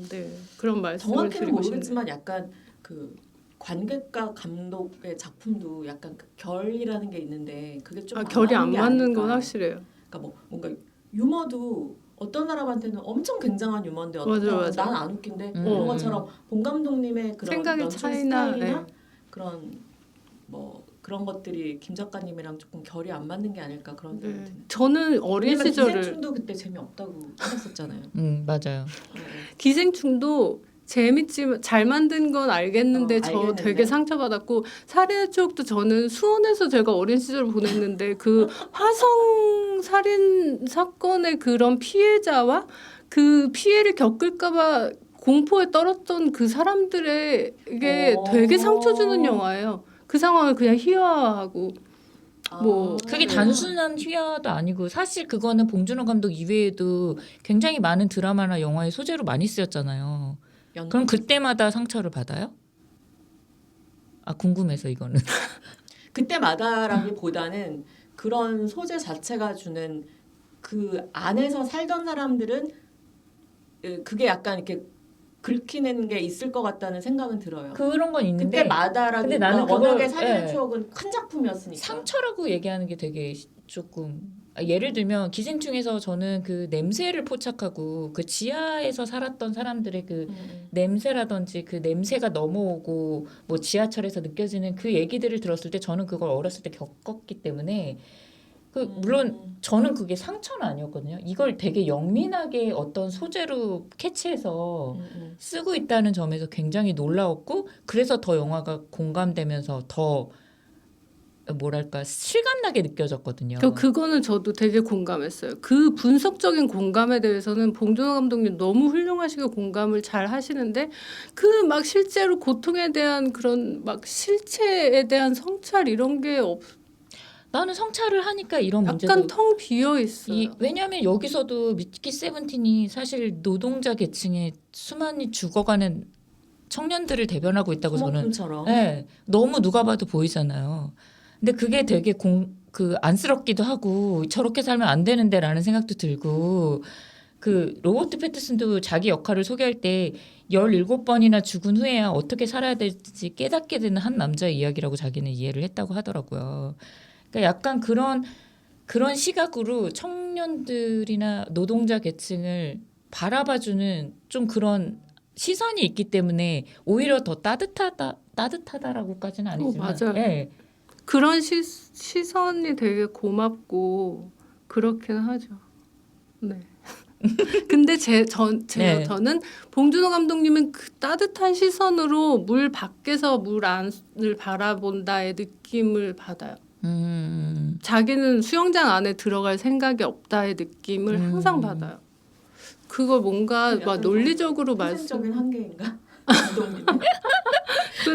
네, 그런 말씀을 정확히는 드리고 싶네요. 모르겠지만 약간 그 관객과 감독의 작품도 약간 그 결이라는 게 있는데 그게 좀 결이 안 게 맞는 아닐까. 건 확실해요. 그러니까 뭐 뭔가 유머도 어떤 사람한테는 엄청 굉장한 유머인데 어떤 맞아, 사람은 맞아. 난 안 웃긴데 음. 그런 것처럼 본 감독님의 그런 생각의 연출 차이나, 스타일이나 네. 그런 뭐 그런 것들이 김 작가님이랑 조금 결이 안 맞는 게 아닐까 그런 생각이 네. 드네요. 저는 어린 왜냐면 시절을 기생충도 그때 재미없다고 생각했잖아요. 맞아요. 기생충도 재밌지만 잘 만든 건 알겠는데 저 알겠는데. 되게 상처받았고 살인의 추억도 저는 수원에서 제가 어린 시절을 보냈는데 그 화성 살인 사건의 그런 피해자와 그 피해를 겪을까봐 공포에 떨었던 그 사람들에게 되게 상처 주는 영화예요. 그 상황을 그냥 희화화하고 뭐 그게 네. 단순한 휘하도 아니고 사실 그거는 봉준호 감독 이외에도 굉장히 많은 드라마나 영화의 소재로 많이 쓰였잖아요. 그럼 그때마다 상처를 받아요? 아 궁금해서 이거는. 그때마다라기보다는 그런 소재 자체가 주는 그 안에서 살던 사람들은 그게 약간 이렇게 긁히는 게 있을 것 같다는 생각은 들어요. 그런 건 있는데 근데 그때마다라기보다 나는 워낙에 그걸, 살인의 예. 추억은 큰 작품이었으니까. 상처라고 얘기하는 게 되게 조금 예를 들면 기생충에서 저는 그 냄새를 포착하고 그 지하에서 살았던 사람들의 그 냄새라든지 그 냄새가 넘어오고 뭐 지하철에서 느껴지는 그 얘기들을 들었을 때 저는 그걸 어렸을 때 겪었기 때문에 그 물론 저는 그게 상처는 아니었거든요. 이걸 되게 영민하게 어떤 소재로 캐치해서 쓰고 있다는 점에서 굉장히 놀라웠고 그래서 더 영화가 공감되면서 더 뭐랄까 실감나게 느껴졌거든요. 그거는 저도 되게 공감했어요. 그 분석적인 공감에 대해서는 봉준호 감독님 너무 훌륭하시고 공감을 잘 하시는데 그 막 실제로 고통에 대한 그런 막 실체에 대한 성찰 이런 게 나는 성찰을 하니까 이런 약간 문제도 텅 비어 있어요. 왜냐하면 여기서도 미키 세븐틴이 사실 노동자 계층의 수많이 죽어가는 청년들을 대변하고 있다고 저는 소모품처럼. 네, 너무 누가 봐도 보이잖아요. 근데 그게 되게 안쓰럽기도 하고 저렇게 살면 안 되는데라는 생각도 들고 그 로버트 패티슨도 자기 역할을 소개할 때 17번이나 죽은 후에야 어떻게 살아야 될지 깨닫게 되는 한 남자의 이야기라고 자기는 이해를 했다고 하더라고요. 그러니까 약간 그런 시각으로 청년들이나 노동자 계층을 바라봐주는 좀 그런 시선이 있기 때문에 오히려 더 따뜻하다라고까지는 아니지만 맞아요. 예. 그런 시선이 되게 고맙고 그렇긴 하죠. 네. 근데 네. 저는 봉준호 감독님은 그 따뜻한 시선으로 물 밖에서 물 안을 바라본다의 느낌을 받아요. 자기는 수영장 안에 들어갈 생각이 없다의 느낌을 항상 받아요. 그걸 뭔가 막 논리적으로 현실적인 한계인가? 감독님.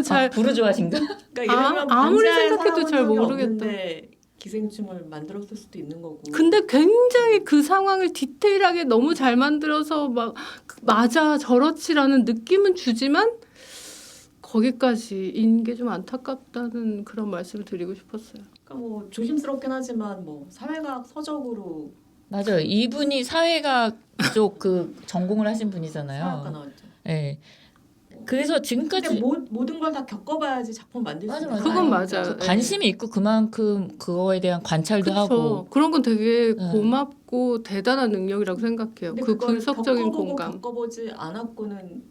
잘 부르주아신가? 그러니까 예를 들면 아무리 반지하에 생각해도 잘 살아본 적이 모르겠다. 없는데 기생충을 만들었을 수도 있는 거고. 근데 굉장히 그 상황을 디테일하게 너무 잘 만들어서 막 맞아 저렇지라는 느낌은 주지만 거기까지인 게 좀 안타깝다는 그런 말씀을 드리고 싶었어요. 그러니까 뭐 조심스럽긴 하지만 뭐 사회과학 서적으로 맞아요. 이분이 사회학 쪽 그 전공을 하신 사회학과 분이잖아요. 나왔죠. 네. 그래서 지금까지 근데 모든 걸 다 겪어봐야지 작품 만들 수 있는 그건 거니까. 맞아요. 관심이 있고 그만큼 그거에 대한 관찰도 하고 그렇죠. 그런 건 되게 네. 고맙고 대단한 능력이라고 생각해요. 근데 그 그걸 분석적인 겪어보고 공감. 겪어보지 않았고는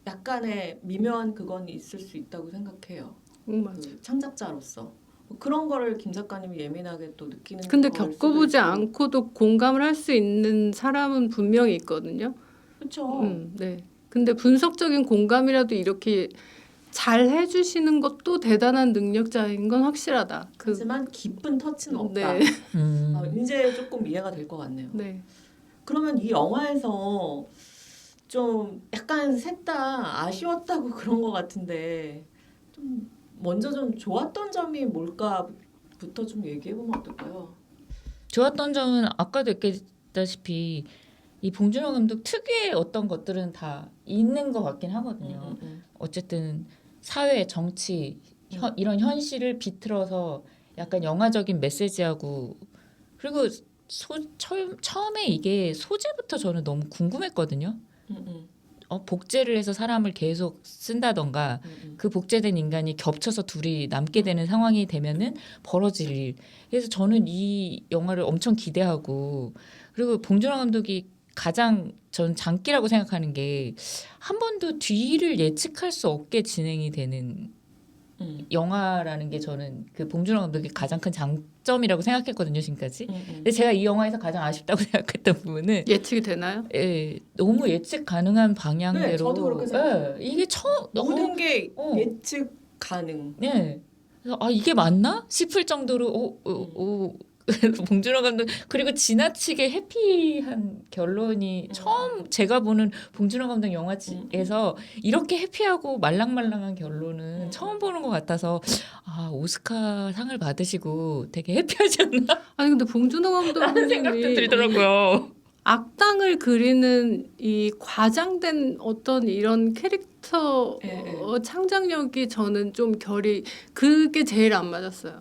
약간의 미묘한 그건 있을 수 있다고 생각해요. 맞아. 그 창작자로서 뭐 그런 거를 김 작가님이 예민하게 또 느끼는. 근데 거일 수도 겪어보지 있고. 않고도 공감을 할 수 있는 사람은 분명히 있거든요. 그렇죠. 네. 근데 분석적인 공감이라도 이렇게 잘 해주시는 것도 대단한 능력자인 건 확실하다. 하지만 깊은 터치는 없다. 네. 이제 조금 이해가 될 것 같네요. 네. 그러면 이 영화에서 좀 약간 셋 다 아쉬웠다고 그런 것 같은데 좀 먼저 좀 좋았던 점이 뭘까부터 좀 얘기해보면 어떨까요? 좋았던 점은 아까도 얘기했다시피 이 봉준호 감독 특유의 어떤 것들은 다 있는 것 같긴 하거든요. 어쨌든 사회, 정치 이런 현실을 비틀어서 약간 영화적인 메시지하고 그리고 처음에 이게 소재부터 저는 너무 궁금했거든요. 복제를 해서 사람을 계속 쓴다던가 그 복제된 인간이 겹쳐서 둘이 남게 되는 상황이 되면은 벌어질 일. 그래서 저는 이 영화를 엄청 기대하고 그리고 봉준호 감독이 가장 전 장기라고 생각하는 게 한 번도 뒤를 예측할 수 없게 진행이 되는 영화라는 게 저는 그 봉준호 감독의 가장 큰 장점이라고 생각했거든요 지금까지. 근데 제가 이 영화에서 가장 아쉽다고 생각했던 부분은 예측이 되나요? 너무 예측 가능한 방향대로. 네, 저도 그렇게 생각해요. 이게 모든 게 예측 가능. 네. 그래서 이게 맞나 싶을 정도로 봉준호 감독 그리고 지나치게 해피한 결론이 처음 제가 보는 봉준호 감독 영화에서 이렇게 해피하고 말랑말랑한 결론은 처음 보는 것 같아서 오스카 상을 받으시고 되게 해피하지 않나? 아니 근데 봉준호 라는 생각도 감독님이 들더라고요. 악당을 그리는 이 과장된 어떤 이런 캐릭터 창작력이 저는 좀 결이 그게 제일 안 맞았어요.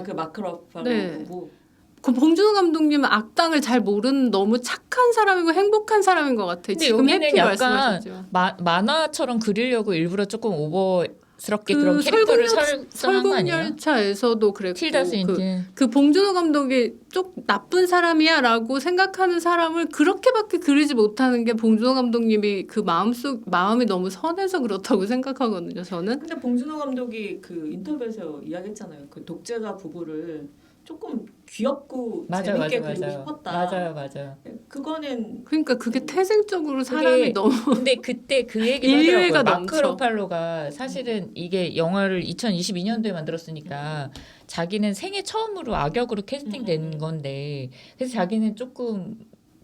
그 마크 러팔로 네. 보고 그 봉준호 감독님은 악당을 잘 모르는 너무 착한 사람이고 행복한 사람인 것 같아요. 근데 지금 여기는 해피 약간 말씀하셨죠. 만화처럼 그리려고 일부러 조금 오버스럽게 그 그런 캐릭터를 설정한 거 아니에요? 설국열차에서도 그랬고 틸다 스윈튼. 그 봉준호 감독이 좀 나쁜 사람이야라고 생각하는 사람을 그렇게밖에 그리지 못하는 게 봉준호 감독님이 그 마음이 너무 선해서 그렇다고 생각하거든요. 저는. 근데 봉준호 감독이 그 인터뷰에서 이야기했잖아요. 그 독재자 부부를 조금 귀엽고 재밌게 그리고 싶었다. 맞아요. 그거는 그러니까 그게 태생적으로 사람이 너무 근데 그때 그 얘기를 인류애가 하더라고요. 마크 넘쳐. 러팔로가 사실은 이게 영화를 2022년도에 만들었으니까 자기는 생애 처음으로 악역으로 캐스팅된 건데 그래서 자기는 조금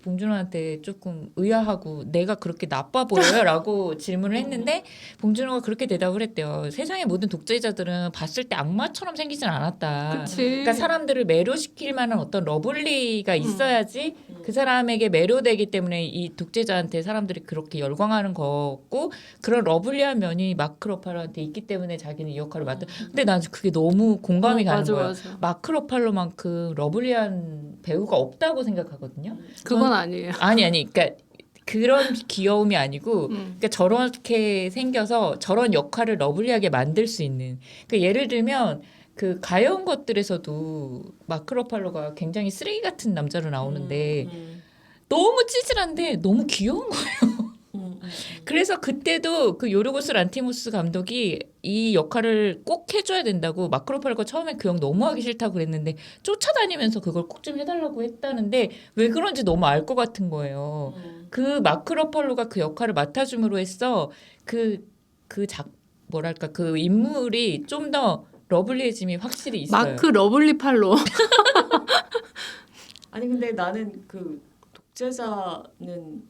봉준호한테 조금 의아하고 내가 그렇게 나빠 보여요라고 질문을 했는데 봉준호가 그렇게 대답을 했대요. 세상의 모든 독재자들은 봤을 때 악마처럼 생기진 않았다. 그치. 그러니까 사람들을 매료시킬 만한 어떤 러블리가 있어야지 그 사람에게 매료되기 때문에 이 독재자한테 사람들이 그렇게 열광하는 거고 그런 러블리한 면이 마크 러팔로한테 있기 때문에 자기는 이 역할을 맡은. 근데 난 그게 너무 공감이 가는 거야. 맞아. 마크 러팔로만큼 러블리한 배우가 없다고 생각하거든요. 그건 아니에요. 아니 그러니까 그런 귀여움이 아니고 그러니까 저렇게 생겨서 저런 역할을 러블리하게 만들 수 있는 그러니까 예를 들면 그 가여운 것들에서도 마크 러팔로가 굉장히 쓰레기 같은 남자로 나오는데 너무 찌질한데 너무 귀여운 거예요. 그래서 그때도 그 요르고스 란티모스 감독이 이 역할을 꼭 해줘야 된다고 마크 러팔로가 처음에 그 형 너무 하기 싫다고 그랬는데 쫓아다니면서 그걸 꼭 좀 해달라고 했다는데 왜 그런지 너무 알 것 같은 거예요. 그 마크 러팔로가 그 역할을 맡아줌으로 해서 뭐랄까 그 인물이 좀 더 러블리해짐이 확실히 있어요. 마크 러블리 팔로. 아니 근데 나는 그 독재자는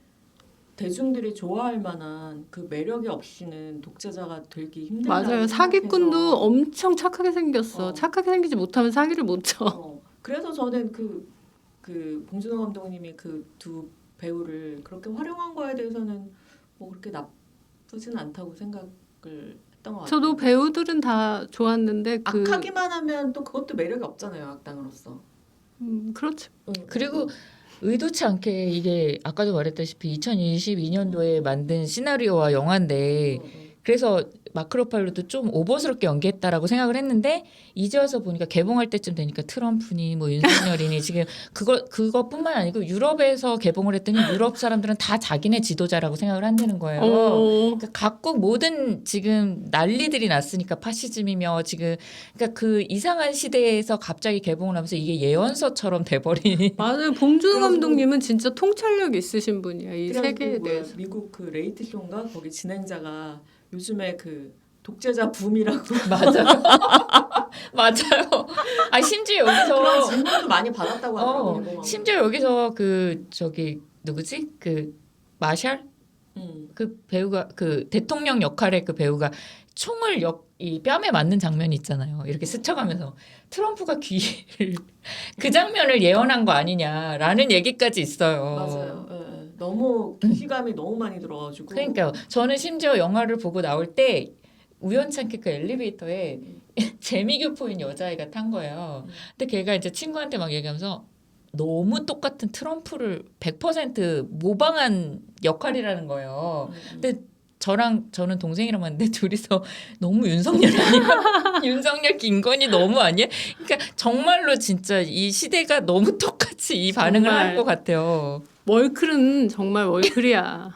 대중들이 좋아할 만한 그 매력이 없이는 독재자가 되기 힘들다. 맞아요. 사기꾼도 엄청 착하게 생겼어. 착하게 생기지 못하면 사기를 못 쳐. 그래서 저는 그 봉준호 감독님이 그 두 배우를 그렇게 활용한 거에 대해서는 뭐 그렇게 나쁘진 않다고 생각을 했던 것 같아요. 저도 배우들은 다 좋았는데 악하기만 하면 또 그것도 매력이 없잖아요. 악당으로서. 그렇죠. 그리고 의도치 않게 이게 아까도 말했다시피 2022년도에 만든 시나리오와 영화인데 그래서 마크로팔로도 좀 오버스럽게 연기했다라고 생각을 했는데 이제 와서 보니까 개봉할 때쯤 되니까 트럼프니 뭐 윤석열이니 지금 그것뿐만 아니고 유럽에서 개봉을 했더니 유럽 사람들은 다 자기네 지도자라고 생각을 한다는 거예요. 그러니까 각국 모든 지금 난리들이 났으니까 파시즘이며 지금 그러니까 그 이상한 시대에서 갑자기 개봉을 하면서 이게 예언서처럼 돼버린. 맞아요. 봉준호 그래가지고- 감독님은 진짜 통찰력 있으신 분이야. 이 그래가지고 세계에 뭐야, 대해서. 미국 그 레이트 쇼인가 거기 진행자가 요즘에 그 독재자 붐이라고 맞아요. 맞아요. 아 심지어 그런 여기서 질문도 많이 받았다고 하더라고요. 개봉하고. 심지어 여기서 그 저기 누구지 그 마샬 그 배우가 그 대통령 역할의 그 배우가 총을 이 뺨에 맞는 장면이 있잖아요. 이렇게 스쳐가면서 트럼프가 귀를 그 장면을 예언한 거 아니냐라는 얘기까지 있어요. 맞아요. 예, 예. 너무 기시감이 너무 많이 들어가지고. 그러니까요. 저는 심지어 영화를 보고 나올 때 우연찮게 그 엘리베이터에 재미교포인 여자애가 탄 거예요. 근데 걔가 이제 친구한테 막 얘기하면서 너무 똑같은 트럼프를 100% 모방한 역할이라는 거예요. 근데 저는 동생이랑 봤는데 둘이서 너무 윤석열 아니야? 윤석열 김건희 너무 아니야? 그러니까 정말로 진짜 이 시대가 너무 똑같이 이 반응을 정말. 할 것 같아요. 월클은 정말 월클이야.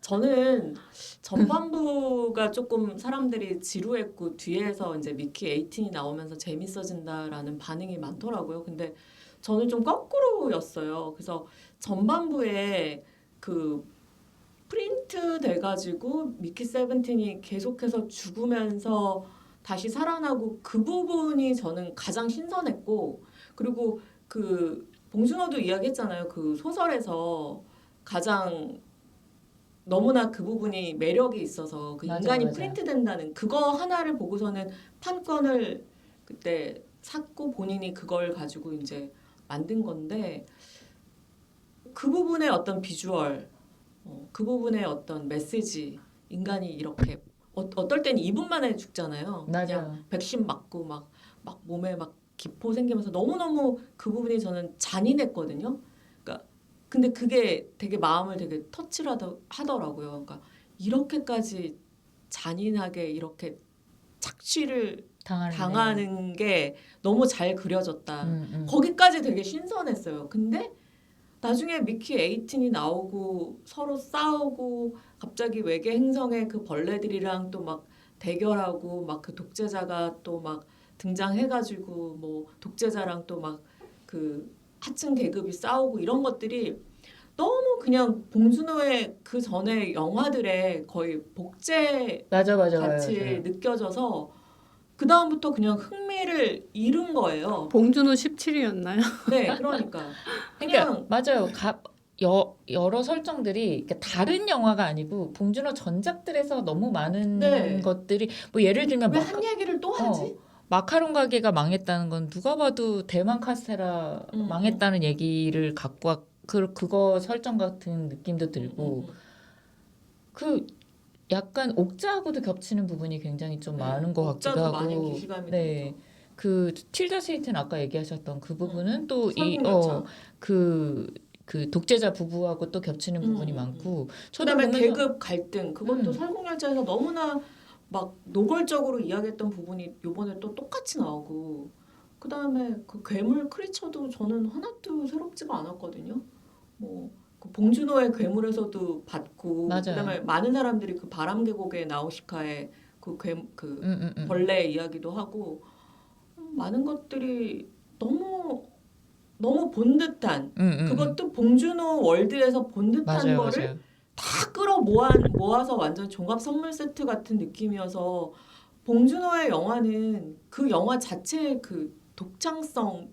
저는 전반부가 조금 사람들이 지루했고 뒤에서 이제 미키 18이 나오면서 재밌어진다라는 반응이 많더라고요. 근데 저는 좀 거꾸로였어요. 그래서 전반부에 그 프린트 돼가지고 미키 17이 계속해서 죽으면서 다시 살아나고 그 부분이 저는 가장 신선했고, 그리고 그 봉준호도 이야기했잖아요. 그 소설에서 가장 너무나 그 부분이 매력이 있어서 그 맞아요, 인간이 맞아요. 프린트 된다는 그거 하나를 보고서는 판권을 그때 샀고 본인이 그걸 가지고 이제 만든 건데, 그 부분의 어떤 비주얼, 그 부분의 어떤 메시지, 인간이 이렇게 어떨 때는 2분 만에 죽잖아요. 맞아요. 그냥 백신 맞고 막 몸에 막 기포 생기면서 너무너무 그 부분이 저는 잔인했거든요. 그러니까 근데 그게 되게 마음을 되게 터치를 하더라고요. 그러니까 이렇게까지 잔인하게 이렇게 착취를 당하는 게 너무 잘 그려졌다. 거기까지 되게 신선했어요. 근데 나중에 미키 18이 나오고 서로 싸우고 갑자기 외계 행성의 그 벌레들이랑 또 막 대결하고 막 그 독재자가 또 막 등장해가지고 뭐 독재자랑 또 막 그 하층 계급이 싸우고 이런 것들이 너무 그냥 봉준호의 그 전에 영화들의 거의 복제 맞아. 같이 느껴져서 그 다음부터 그냥 흥미를 잃은 거예요. 봉준호 17이었나요? 네, 그러니까 그러니까 맞아요. 여러 설정들이 그러니까 다른 영화가 아니고 봉준호 전작들에서 너무 많은 네. 것들이 뭐 예를 들면 왜 한 얘기를 또 하지? 마카롱 가게가 망했다는 건 누가 봐도 대만 카스테라 망했다는 얘기를 갖고 그거 설정 같은 느낌도 들고 그 약간 옥자하고도 겹치는 부분이 굉장히 좀 많은 것 같기도 옥자도 많은 하고. 기시감이 네. 들죠. 그 틸다 스윈튼 아까 얘기하셨던 그 부분은 또 이 설국열차. 그 독재자 부부하고 또 겹치는 부분이 많고 저도 그다음에 보면서 계급 갈등 그것도 설국열차에서 너무나 막 노골적으로 이야기했던 부분이 요번에 또 똑같이 나오고, 그다음에 그 괴물 크리처도 저는 하나도 새롭지가 않았거든요. 뭐 그 봉준호의 괴물에서도 봤고, 맞아요. 그다음에 많은 사람들이 그 바람계곡의 나우시카의 그 벌레 이야기도 하고, 많은 것들이 너무 본 듯한, 그것도 봉준호 월드에서 본 듯한 맞아요, 거를 맞아요. 다 모아서 완전 종합 선물 세트 같은 느낌이어서, 봉준호의 영화는 그 영화 자체의 그 독창성으로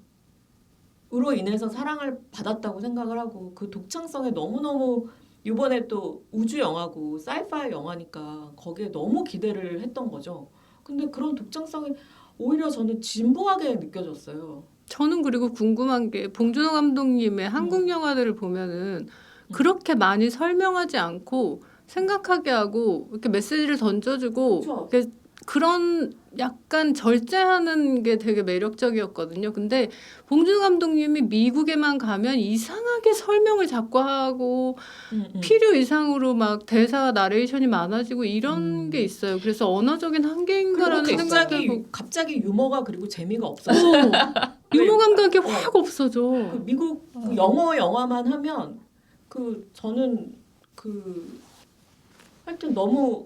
인해서 사랑을 받았다고 생각을 하고, 그 독창성에 너무너무 이번에 또 우주 영화고 사이파이 영화니까 거기에 너무 기대를 했던 거죠. 근데 그런 독창성이 오히려 저는 진부하게 느껴졌어요. 저는 그리고 궁금한 게 봉준호 감독님의 한국 영화들을 보면은 그렇게 많이 설명하지 않고 생각하게 하고 이렇게 메시지를 던져주고 그렇죠. 이렇게 그런 약간 절제하는 게 되게 매력적이었거든요. 근데 봉준호 감독님이 미국에만 가면 이상하게 설명을 자꾸 하고 필요 이상으로 막 대사 나레이션이 많아지고 이런 게 있어요. 그래서 언어적인 한계인가라는 그리고 생각이 들고 갑자기 유머가 그리고 재미가 없어져. 유머 감각이 확 없어져. 그 미국 그 영어 영화만 하면 저는 하여튼 너무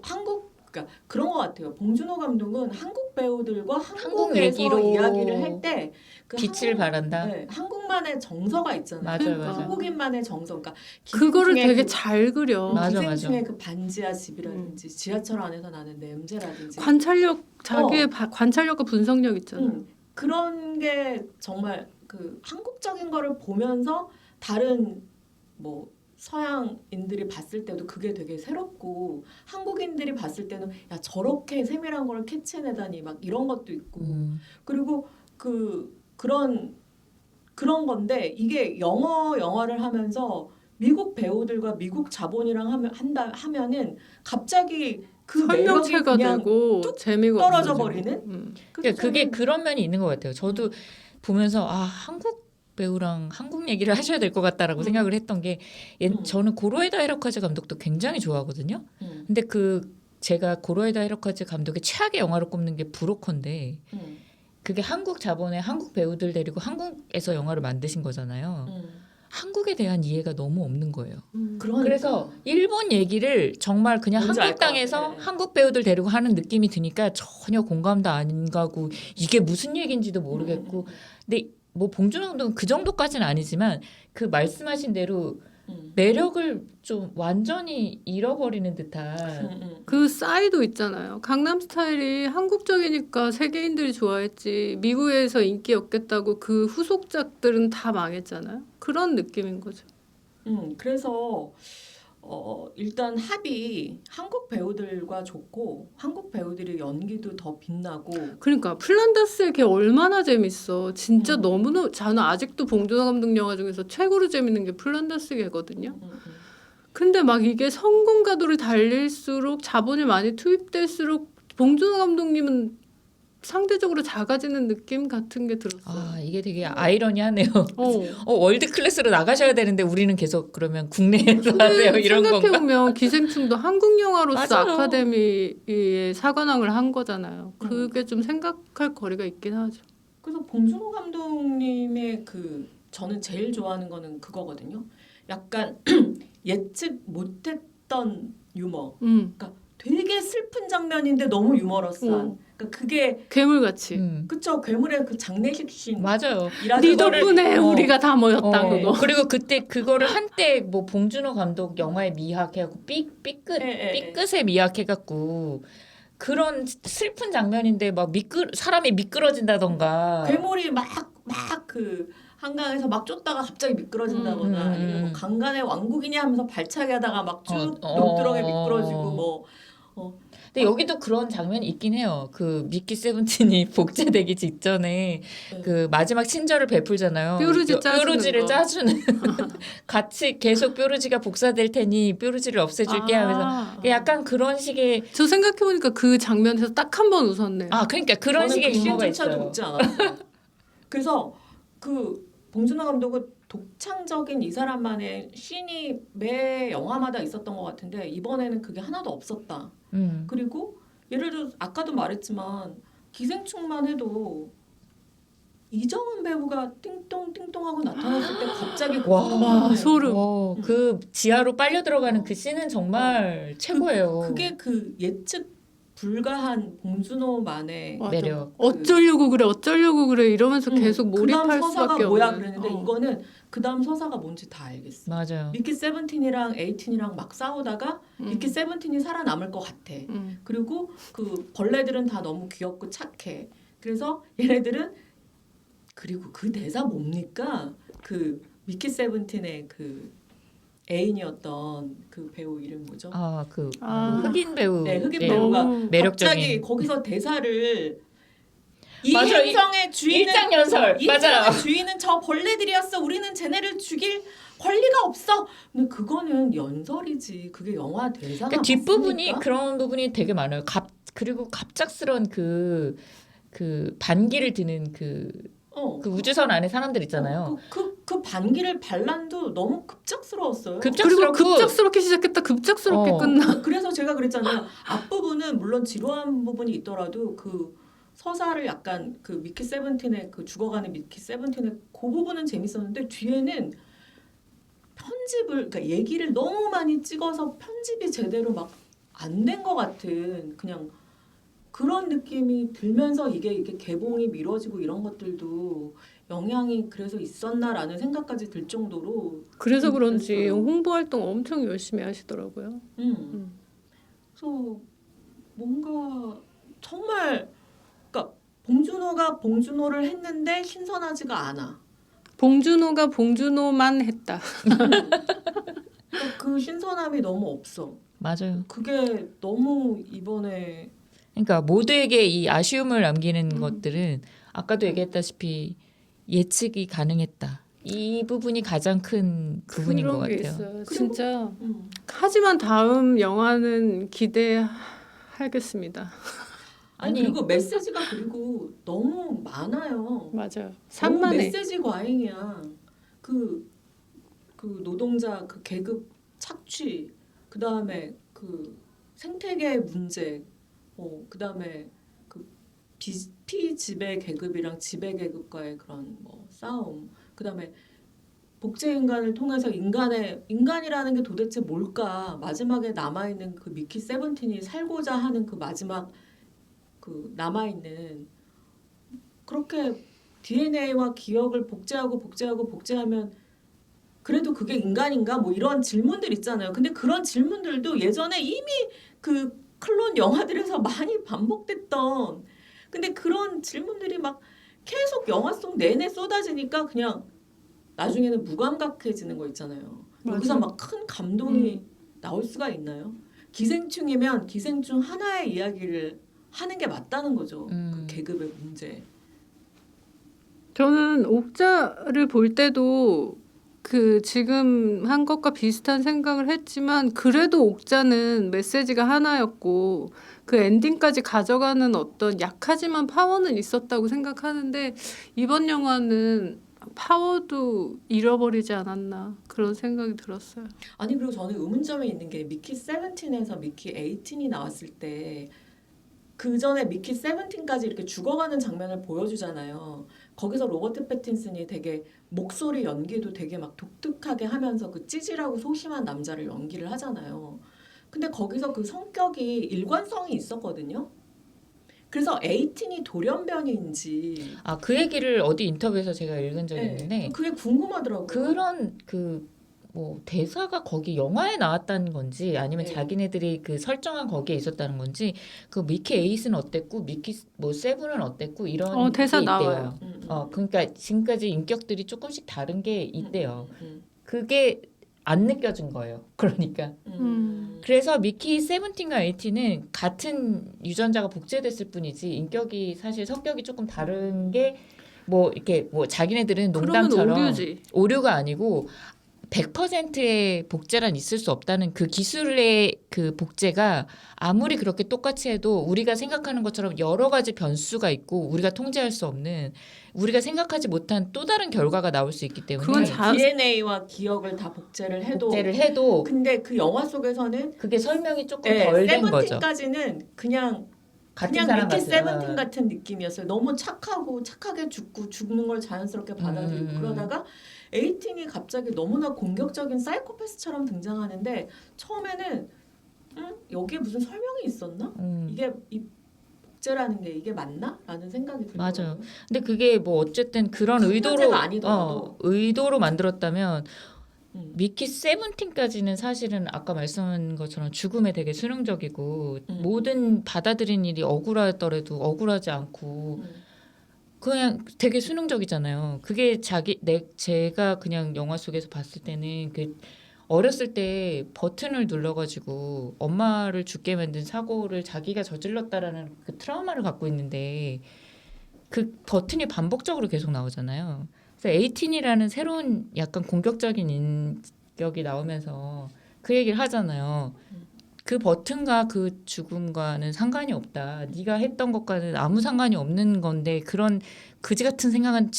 그러니까 그런 것 같아요. 봉준호 감독은 한국 배우들과 한국에서 얘기로 이야기를 할 때 그 빛을 발한다. 네, 한국만의 정서가 있잖아요. 맞아요, 그러니까. 맞아요. 한국인만의 정서. 그러니까 그거를 기생충의 되게 잘 그려. 맞아, 기생충의 그 반지하 집이라든지 지하철 안에서 나는 냄새라든지 관찰력 자기의 관찰력과 분석력 있잖아. 그런 게 정말 그 한국적인 거를 보면서 다른 뭐 서양인들이 봤을 때도 그게 되게 새롭고 한국인들이 봤을 때는 야 저렇게 세밀한 걸 캐치해내다니 막 이런 것도 있고 그리고 그런 건데 이게 영화를 하면서 미국 배우들과 미국 자본이랑 하면은 갑자기 그 매력이 설명체가 그냥 되고 재미가 떨어져 없어지고. 버리는. 그러니까 그게 그런 면이 있는 것 같아요. 저도 보면서 한국 배우랑 한국 얘기를 하셔야 될 것 같다라고 생각을 했던 게 저는 고로에다 히로카즈 감독도 굉장히 좋아하거든요. 근데 제가 고로에다 히로카즈 감독의 최악의 영화로 꼽는 게 브로커인데 그게 한국 자본에 한국 배우들 데리고 한국에서 영화를 만드신 거잖아요. 한국에 대한 이해가 너무 없는 거예요. 그래서 일본 얘기를 정말 그냥 뭔지 한국 알 것 같아. 땅에서 한국 배우들 데리고 하는 느낌이 드니까 전혀 공감도 안 가고 이게 무슨 얘기인지도 모르겠고 근데 뭐 봉준호 감독은 그 정도까지는 아니지만 그 말씀하신 대로 매력을 좀 완전히 잃어버리는 듯한 그 싸이도 있잖아요. 강남 스타일이 한국적이니까 세계인들이 좋아했지 미국에서 인기 없겠다고 그 후속작들은 다 망했잖아요. 그런 느낌인 거죠. 그래서 일단 합이 한국 배우들과 좋고 한국 배우들이 연기도 더 빛나고 그러니까 플란다스의 걔 얼마나 재밌어. 진짜 너무너무 저는 아직도 봉준호 감독 영화 중에서 최고로 재밌는 게 플란다스 걔거든요. 근데 막 이게 성공가도를 달릴수록 자본이 많이 투입될수록 봉준호 감독님은 상대적으로 작아지는 느낌 같은 게 들었어요. 이게 되게 아이러니하네요. 어. 월드 클래스로 나가셔야 되는데 우리는 계속 그러면 국내에서 하세요 이런 건가? 생각해보면 기생충도 한국 영화로서 맞아요. 아카데미에 사관왕을 한 거잖아요. 그게 좀 생각할 거리가 있긴 하죠. 그래서 봉준호 감독님의 저는 제일 좋아하는 거는 그거거든요. 약간 예측 못했던 유머. 그러니까 되게 슬픈 장면인데 너무 유머러스한. 그러니까 그게 괴물같이. 그쵸 괴물의 그 장례식 씬. 맞아요. 네 덕분에 우리가 다 모였다 그거. 그리고 그때 그거를 한때 뭐 봉준호 감독 영화의 미학 해갖고 삐끗의 미학 해갖고 그런 슬픈 장면인데 막 사람이 미끄러진다던가. 괴물이 막 한강에서 막 쫓다가 갑자기 미끄러진다거나 아니면 뭐 강간의 왕국이냐 하면서 발차기 하다가 막 쭉 녹두렁에 미끄러지고 뭐. 근데 여기도 그런 장면이 있긴 해요. 그 미키 세븐틴이 복제되기 직전에 그 마지막 친절을 베풀잖아요. 뾰루지를 짜주는 같이 계속 뾰루지가 복사될 테니 뾰루지를 없애줄게 하면서 약간 그런 식의 저 생각해보니까 그 장면에서 딱 한 번 웃었네요. 그러니까 그런 식의 유머가 있어요. 웃지 않았어요. 그래서 봉준호 감독은 독창적인 이 사람만의 씬이 매 영화마다 있었던 것 같은데 이번에는 그게 하나도 없었다. 그리고 예를 들어 아까도 말했지만 기생충만 해도 이정은 배우가 띵똥띵똥하고 나타났을 때 갑자기 와 소름. 그 지하로 빨려 들어가는 그 씬은 정말 최고예요. 그게 예측 불가한 봉준호만의 매력. 어쩌려고 그래 이러면서 계속 몰입할 수밖에 없는. 뭐야 그랬는데 이거는 그다음 서사가 뭔지 다 알겠어. 맞아요. 미키 세븐틴이랑 에이틴이랑 막 싸우다가 미키 세븐틴이 살아남을 것 같아. 그리고 그 벌레들은 다 너무 귀엽고 착해. 그래서 얘네들은 그리고 그 대사 뭡니까? 미키 세븐틴의 애인이었던 그 배우 이름 뭐죠? 흑인 배우. 네, 흑인 배우가 매력적인. 갑자기 거기서 대사를 이 맞아, 행성의 주인은 일장연설. 이 맞아요. 행성의 주인은 저 벌레들이었어. 우리는 쟤네를 죽일 권리가 없어. 근데 그거는 연설이지. 그게 영화 대사가 뒷부분이 맞습니까? 그런 부분이 되게 많아요. 그리고 갑작스런 그 반기를 드는 그 우주선 안에 사람들 있잖아요. 그 반기를 반란도 너무 급작스러웠어요. 그리고 급작스럽고 급작스럽게 시작했다 급작스럽게 어. 끝나. 그래서 제가 그랬잖아요. 앞부분은 물론 지루한 부분이 있더라도 그 서사를 약간 그 미키 세븐틴의 그 죽어가는 미키 세븐틴의 그 부분은 재밌었는데 뒤에는 편집을 그러니까 얘기를 너무 많이 찍어서 편집이 제대로 막 안 된 것 같은 그냥 그런 느낌이 들면서 이게 개봉이 미뤄지고 이런 것들도 영향이 그래서 있었나라는 생각까지 들 정도로 그래서 그런지 그랬어요. 홍보 활동 엄청 열심히 하시더라고요. 그래서 뭔가 정말 그러니까 봉준호가 봉준호를 했는데 신선하지가 않아. 봉준호가 봉준호만 했다. 그러니까 그 신선함이 너무 없어. 맞아요. 그게 너무 이번에 그러니까 모두에게 이 아쉬움을 남기는 것들은 아까도 얘기했다시피 예측이 가능했다. 이 부분이 가장 큰 부분인 것 그런 게 같아요. 있어요. 진짜. 음. 하지만 다음 영화는 기대하겠습니다. 아니 아니. 그리고 메시지가 그리고 너무 많아요. 맞아요. 너무 산만해. 메시지 과잉이야. 그 노동자 그 계급 착취, 그 다음에 그 생태계 문제, 그 다음에 그 피지배 계급이랑 지배 계급과의 그런 뭐 싸움, 그 다음에 복제 인간을 통해서 인간이라는 게 도대체 뭘까? 마지막에 남아 있는 그 미키 세븐틴이 살고자 하는 그 마지막 그 남아 있는 그렇게 DNA와 기억을 복제하면 그래도 그게 인간인가? 뭐 이런 질문들 있잖아요. 근데 그런 질문들도 예전에 이미 그 클론 영화들에서 많이 반복됐던 근데 그런 질문들이 막 계속 영화 속 내내 쏟아지니까 그냥 나중에는 무감각해지는 거 있잖아요. 여기서 맞아. 막 큰 감동이 나올 수가 있나요? 기생충이면 기생충 하나의 이야기를 하는 게 맞다는 거죠. 그 계급의 문제. 저는 옥자를 볼 때도 그 지금 한 것과 비슷한 생각을 했지만 그래도 옥자는 메시지가 하나였고 그 엔딩까지 가져가는 어떤 약하지만 파워는 있었다고 생각하는데 이번 영화는 파워도 잃어버리지 않았나 그런 생각이 들었어요. 아니 그리고 저는 의문점이 있는 게 미키 세븐틴에서 미키 에이틴이 나왔을 때 그 전에 미키 세븐틴까지 이렇게 죽어가는 장면을 보여주잖아요. 거기서 로버트 패틴슨이 되게 목소리 연기도 되게 막 독특하게 하면서 그 찌질하고 소심한 남자를 연기를 하잖아요. 근데 거기서 그 성격이 일관성이 있었거든요. 그래서 에이틴이 돌연변이인지 그 얘기를 어디 인터뷰에서 제가 읽은 적이 있는데 그게 궁금하더라고요. 그런 뭐 대사가 거기 영화에 나왔다는 건지 아니면 네. 자기네들이 그 설정한 거기에 있었다는 건지 그 미키 에잇은 어땠고 미키 뭐 세븐은 어땠고 이런 대사 게 나와요. 있대요. 그러니까 지금까지 인격들이 조금씩 다른 게 있대요. 음. 그게 안 느껴진 거예요. 그러니까 그래서 미키 세븐틴과 에이틴은 같은 유전자가 복제됐을 뿐이지 인격이 사실 성격이 조금 다른 게 뭐 이렇게 뭐 자기네들은 그러면 농담처럼 오류지. 오류가 아니고 100%의 복제란 있을 수 없다는 그 기술의 그 복제가 아무리 그렇게 똑같이 해도 우리가 생각하는 것처럼 여러 가지 변수가 있고 우리가 통제할 수 없는 우리가 생각하지 못한 또 다른 결과가 나올 수 있기 때문에 그건 자- DNA와 기억을 다 복제를 해도 근데 그 영화 속에서는 그게 설명이 조금 덜 된 거죠. 세븐틴까지는 그냥 같은 사람 미키 같은 세븐틴 같은 느낌이었어요. 너무 착하게 죽는 걸 자연스럽게 받아들이고 그러다가 에이틴이 갑자기 너무나 공격적인 사이코패스처럼 등장하는데 처음에는 여기에 무슨 설명이 있었나? 이게 이 복제라는 게 이게 맞나? 라는 생각이 들더라고요. 맞아요. 근데 그게 뭐 어쨌든 그런 큰 의도로 문제가 아니더라도. 의도로 만들었다면 미키 음. 세븐틴까지는 사실은 아까 말씀한 것처럼 죽음에 되게 수능적이고 모든 받아들인 일이 억울하더라도 억울하지 않고 그냥 되게 수능적이잖아요. 그게 제가 그냥 영화 속에서 봤을 때는 그 어렸을 때 버튼을 눌러가지고 엄마를 죽게 만든 사고를 자기가 저질렀다라는 그 트라우마를 갖고 있는데 그 버튼이 반복적으로 계속 나오잖아요. 그래서 에이틴이라는 새로운 약간 공격적인 인격이 나오면서 그 얘기를 하잖아요. 그 버튼과 그 죽음과는 상관이 없다. 네가 했던 것과는 아무 상관이 없는 건데 그런 그지 같은 생각은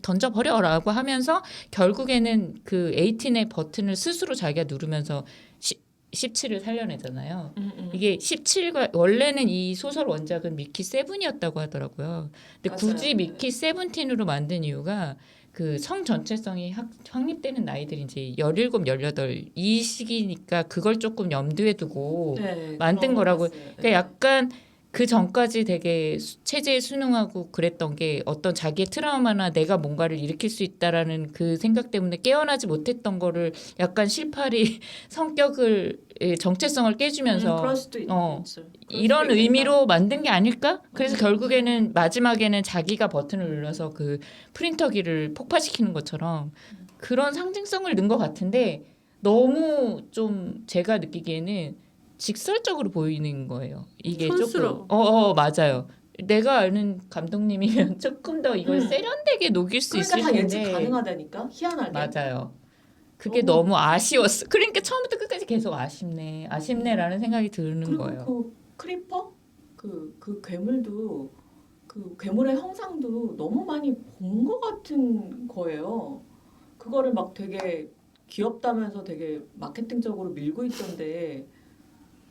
던져버려라고 하면서 결국에는 그 18의 버튼을 스스로 자기가 누르면서 17을 살려내잖아요. 이게 17과 원래는 이 소설 원작은 미키 세븐이었다고 하더라고요. 근데 맞아요. 굳이 미키 세븐틴으로 만든 이유가 그 성 전체성이 확립되는 나이들이 이제 17, 18 이 시기니까 그걸 조금 염두에 두고 네, 만든 그런 거 거라고. 봤어요. 그러니까 약간 그 전까지 되게 체제에 순응하고 그랬던 게 어떤 자기의 트라우마나 내가 뭔가를 일으킬 수 있다라는 그 생각 때문에 깨어나지 못했던 거를 약간 실팔이 성격을 정체성을 깨주면서 그럴 수도 있죠. 그럴 이런 수도 있겠다. 의미로 만든 게 아닐까? 그래서 결국에는 마지막에는 자기가 버튼을 눌러서 그 프린터기를 폭파시키는 것처럼 그런 상징성을 넣은 것 같은데 너무 좀 제가 느끼기에는 직설적으로 보이는 거예요. 이게 촌스러워. 조금 맞아요. 내가 아는 감독님이면 조금 더 이걸 세련되게 녹일 수 그러니까 있을 다 텐데 예측 가능하다니까 희한하게. 맞아요. 그게 너무- 너무 아쉬웠어. 그러니까 처음부터 끝까지 계속 아쉽네라는 생각이 드는 그리고 거예요. 그 크리퍼 그 괴물도 그 괴물의 형상도 너무 많이 본 것 같은 거예요. 그거를 막 되게 귀엽다면서 되게 마케팅적으로 밀고 있던데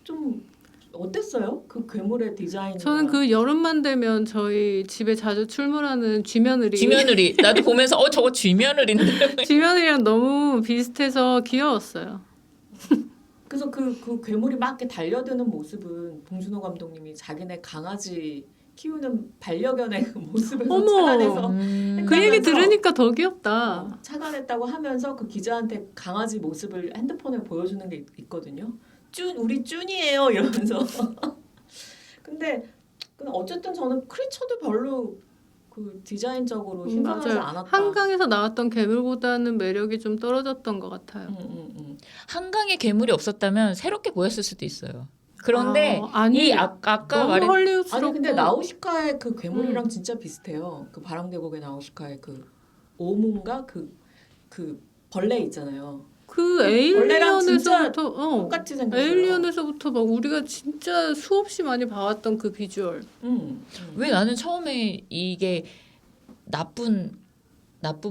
좀 어땠어요? 그 괴물의 디자인. 저는 그 여름만 되면 저희 집에 자주 출몰하는 쥐며느리 쥐며느리 나도 보면서 저거 쥐며느리인데 쥐며느리랑 너무 비슷해서 귀여웠어요. 그래서 그 괴물이 막 이렇게 달려드는 모습은 봉준호 감독님이 자기네 강아지 키우는 반려견의 그 모습에서 어머! 착안해서 그 얘기 하면서 들으니까 더 귀엽다. 착안했다고 하면서 그 기자한테 강아지 모습을 핸드폰에 보여주는 게 있거든요. 우리 쭌이에요 이러면서. 근데 어쨌든 저는 크리처도 별로 그 디자인적으로 신선하지 맞아요. 않았다. 한강에서 나왔던 괴물보다는 매력이 좀 떨어졌던 것 같아요. 한강에 괴물이 없었다면 새롭게 보였을 수도 있어요. 그런데 아니, 이 아까 너무 말했 헐리우드스럽고 아니 근데 나우시카의 그 괴물이랑 진짜 비슷해요. 그 바람계곡의 나우시카의 그 오문가 그 벌레 있잖아요. 그 원래랑 진짜 에일리언에서부터 똑같이 생겼어요. 에일리언에서부터 막 우리가 진짜 수없이 많이 봐왔던 그 비주얼. 왜 나는 처음에 이게 나쁜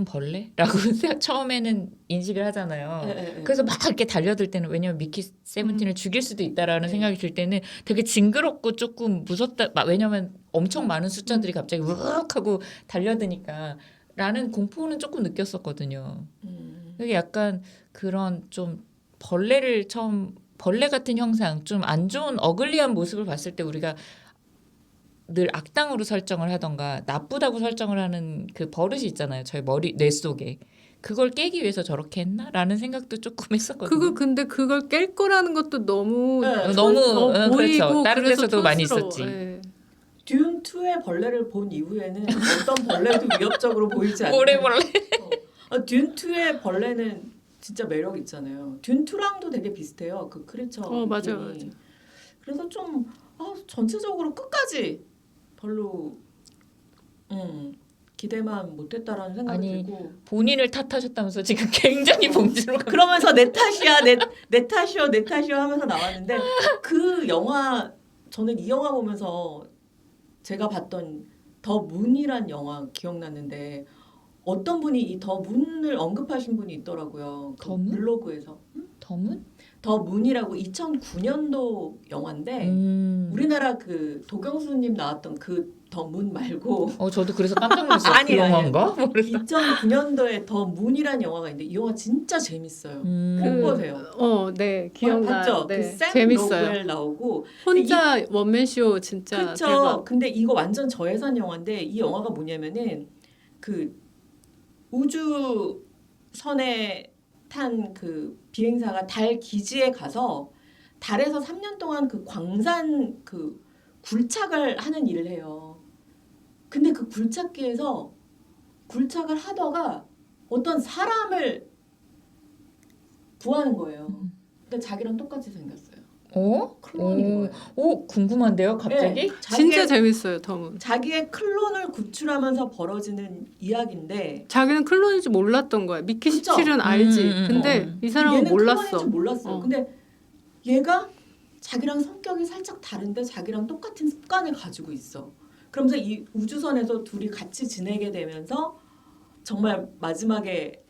벌레라고 처음에는 인식을 하잖아요. 네. 그래서 막 이렇게 달려들 때는 왜냐면 미키 세븐틴을 죽일 수도 있다라는 네. 생각이 들 때는 되게 징그럽고 조금 무섭다. 왜냐면 엄청 많은 숫자들이 갑자기 우르륵 하고 달려드니까 라는 공포는 조금 느꼈었거든요. 그게 약간 그런 좀 벌레 같은 형상, 좀 안 좋은 어글리한 모습을 봤을 때 우리가 늘 악당으로 설정을 하던가 나쁘다고 설정을 하는 그 버릇이 있잖아요. 저희 뇌 속에. 그걸 깨기 위해서 저렇게 했나라는 생각도 조금 했었거든요. 근데 그걸 깰 거라는 것도 너무 네. 너무 보이고 그렇죠. 다른 그래서 데서도 많이 촌스러워. 있었지. 예. 듄 2의 벌레를 본 이후에는 어떤 벌레도 위협적으로 보이지 않는. 모래벌레. 듄 2의 벌레는 진짜 매력 있잖아요. 듄 2랑도 되게 비슷해요. 그 크리처. 맞아요. 느낌이. 그래서 좀 전체적으로 끝까지 별로 기대만 못했다라는 생각이 아니, 들고. 본인을 탓하셨다면서 지금 굉장히 봉지로 그러면서 내 탓이야 내 탓이야 하면서 나왔는데 그 영화 저는 이 영화 보면서 제가 봤던 더 문이란 영화 기억났는데 어떤 분이 이 더 문을 언급하신 분이 있더라고요. 그 더 문? 블로그에서. 덤은? 더 문이라고 2009년도 영화인데 우리나라 그 도경수님 나왔던 그 더 문 말고 저도 그래서 깜짝 놀랐어요. 아니, 그 영화인가? 2009년도에 더 문이란 영화가 있는데 이 영화 진짜 재밌어요. 꼭 보세요. 네, 기억나요. 봤죠? 네, 그샘 재밌어요. 로웰 나오고 혼자 원맨쇼 진짜 그렇죠. 대박. 근데 이거 완전 저예산 영화인데 이 영화가 뭐냐면은 그 우주선에 탄 그 비행사가 달 기지에 가서 달에서 3년 동안 그 광산 그 굴착을 하는 일을 해요. 근데 그 굴착기에서 굴착을 하다가 어떤 사람을 구하는 거예요. 근데 자기랑 똑같이 생겼어요. 클론인 거예요. 궁금한데요, 갑자기? 네, 진짜 재밌어요, 덤은. 자기의 클론을 구출하면서 벌어지는 이야기인데 자기는 클론인지 몰랐던 거야. 미키 그쵸? 17은 알지. 음, 근데 이 사람은 얘는 몰랐어. 클론인지 몰랐어요. 어. 근데 얘가 자기랑 성격이 살짝 다른데 자기랑 똑같은 습관을 가지고 있어. 그러면서 이 우주선에서 둘이 같이 지내게 되면서 정말 마지막에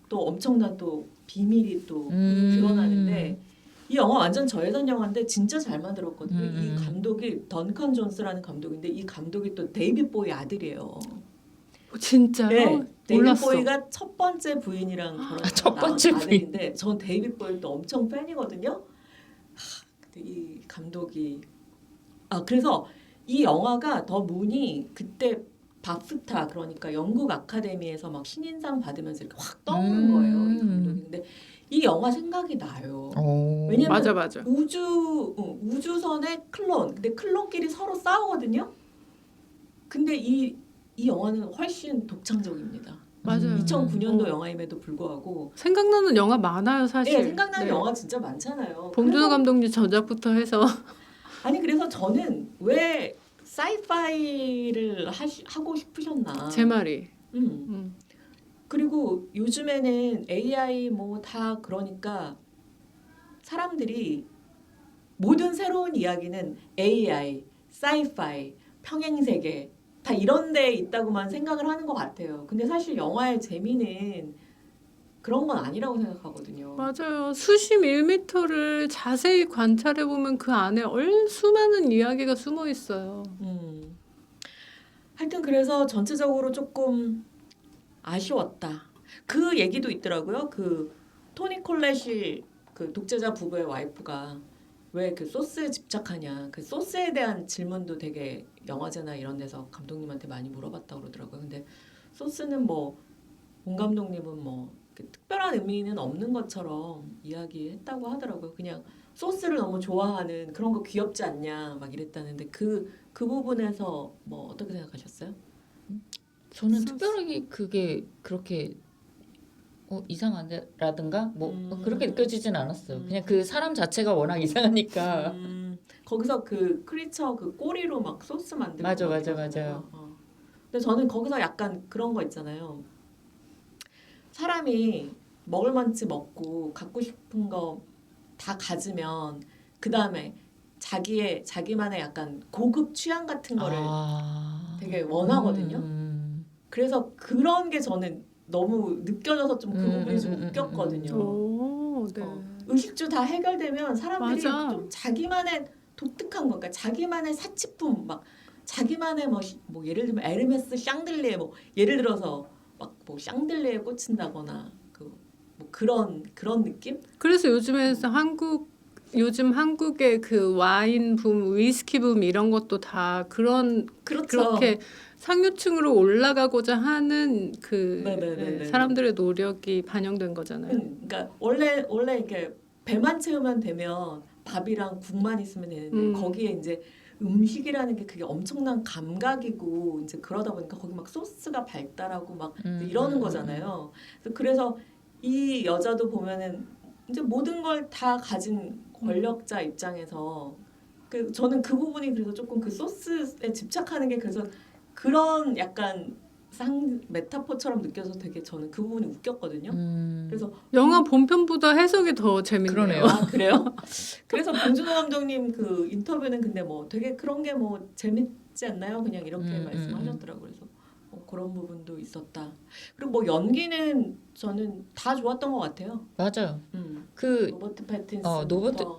또 엄청난 또 비밀이 또 드러나는데 이 영화 완전 저예산 영화인데 진짜 잘 만들었거든요. 이 감독이 던컨 존스라는 감독인데 이 감독이 또 데이빗 보이 아들이에요. 진짜요? 네, 데이빗 몰랐어. 보이가 첫 번째 부인이랑 결혼해서 첫 번째 낳은 부인. 아들인데 전 데이빗 보이도 엄청 팬이거든요. 근데 이 감독이 그래서 이 영화가 더 문이 그때 밥스타 그러니까 영국 아카데미에서 막 신인상 받으면서 이렇게 확 떠오른 거예요. 이 감독이. 근데 이 영화 생각이 나요. 왜냐면 맞아. 우주선의 클론. 근데 클론끼리 서로 싸우거든요. 근데 이 영화는 훨씬 독창적입니다. 맞아요. 2009년도 영화임에도 불구하고 생각나는 영화 많아요, 사실. 네, 생각나는 네. 영화 진짜 많잖아요. 봉준호 그래서- 감독님 전작부터 해서 아니 그래서 저는 왜 사이파이를 하고 싶으셨나? 제 말이. 그리고 요즘에는 AI 뭐 다 그러니까 사람들이 모든 새로운 이야기는 AI, 사이파이, 평행세계 다 이런 데 있다고만 생각을 하는 것 같아요. 근데 사실 영화의 재미는 그런 건 아니라고 생각하거든요. 맞아요. 수십 밀리미터를 자세히 관찰해 보면 그 안에 수많은 이야기가 숨어 있어요. 하여튼 그래서 전체적으로 조금 아쉬웠다. 그 얘기도 있더라고요. 그 토니 콜렛이 그 독재자 부부의 와이프가 왜 그 소스에 집착하냐. 그 소스에 대한 질문도 되게 영화제나 이런 데서 감독님한테 많이 물어봤다고 그러더라고요. 근데 소스는 뭐 봉 감독님은 뭐 특별한 의미는 없는 것처럼 이야기했다고 하더라고요. 그냥 소스를 너무 좋아하는 그런 거 귀엽지 않냐 막 이랬다는데 그 부분에서 뭐 어떻게 생각하셨어요? 저는 소스. 특별하게 그게 그렇게 이상한데라든가 그렇게 느껴지진 않았어요. 그냥 그 사람 자체가 워낙 이상하니까. 거기서 그 크리처 그 꼬리로 막 소스 만들고 맞아. 맞아요. 근데 저는 거기서 약간 그런 거 있잖아요. 사람이 먹을 만치 먹고 갖고 싶은 거 다 가지면 그 다음에 자기만의 약간 고급 취향 같은 거를 되게 원하거든요. 그래서 그런 게 저는 너무 느껴져서 좀 그 부분이 좀 웃겼거든요. 오, 네. 의식주 다 해결되면 사람들이 맞아. 좀 자기만의 독특한 거, 그러니까 자기만의 사치품, 막 자기만의 뭐 예를 들면 에르메스 샹들리에 뭐 예를 들어서 막 뭐 샹들리에 꽂힌다거나 뭐 그런 느낌? 그래서 요즘 한국의 그 와인 붐, 위스키 붐 이런 것도 다 그렇죠. 그렇게 상류층으로 올라가고자 하는 그 네네네네. 사람들의 노력이 반영된 거잖아요. 그러니까 원래 이렇게 배만 채우면 되면 밥이랑 국만 있으면 되는데 거기에 이제 음식이라는 게 그게 엄청난 감각이고 이제 그러다 보니까 거기 막 소스가 발달하고 막 이러는 거잖아요. 그래서 이 여자도 보면은 이제 모든 걸 다 가진 권력자 입장에서 저는 그 부분이 그래서 조금 그 소스에 집착하는 게 그래서 그런 약간 메타포처럼 느껴서 되게 저는 그 부분이 웃겼거든요. 그래서 영화 본편보다 해석이 더 재밌네요. 그러네요. 그래요? 그래서 봉준호 감독님 그 인터뷰는 근데 뭐 되게 그런 게 뭐 재밌지 않나요? 그냥 이렇게 말씀하셨더라고요. 그래서 그런 부분도 있었다. 그리고 뭐 연기는 저는 다 좋았던 것 같아요. 맞아요. 그 로버트 패틴슨.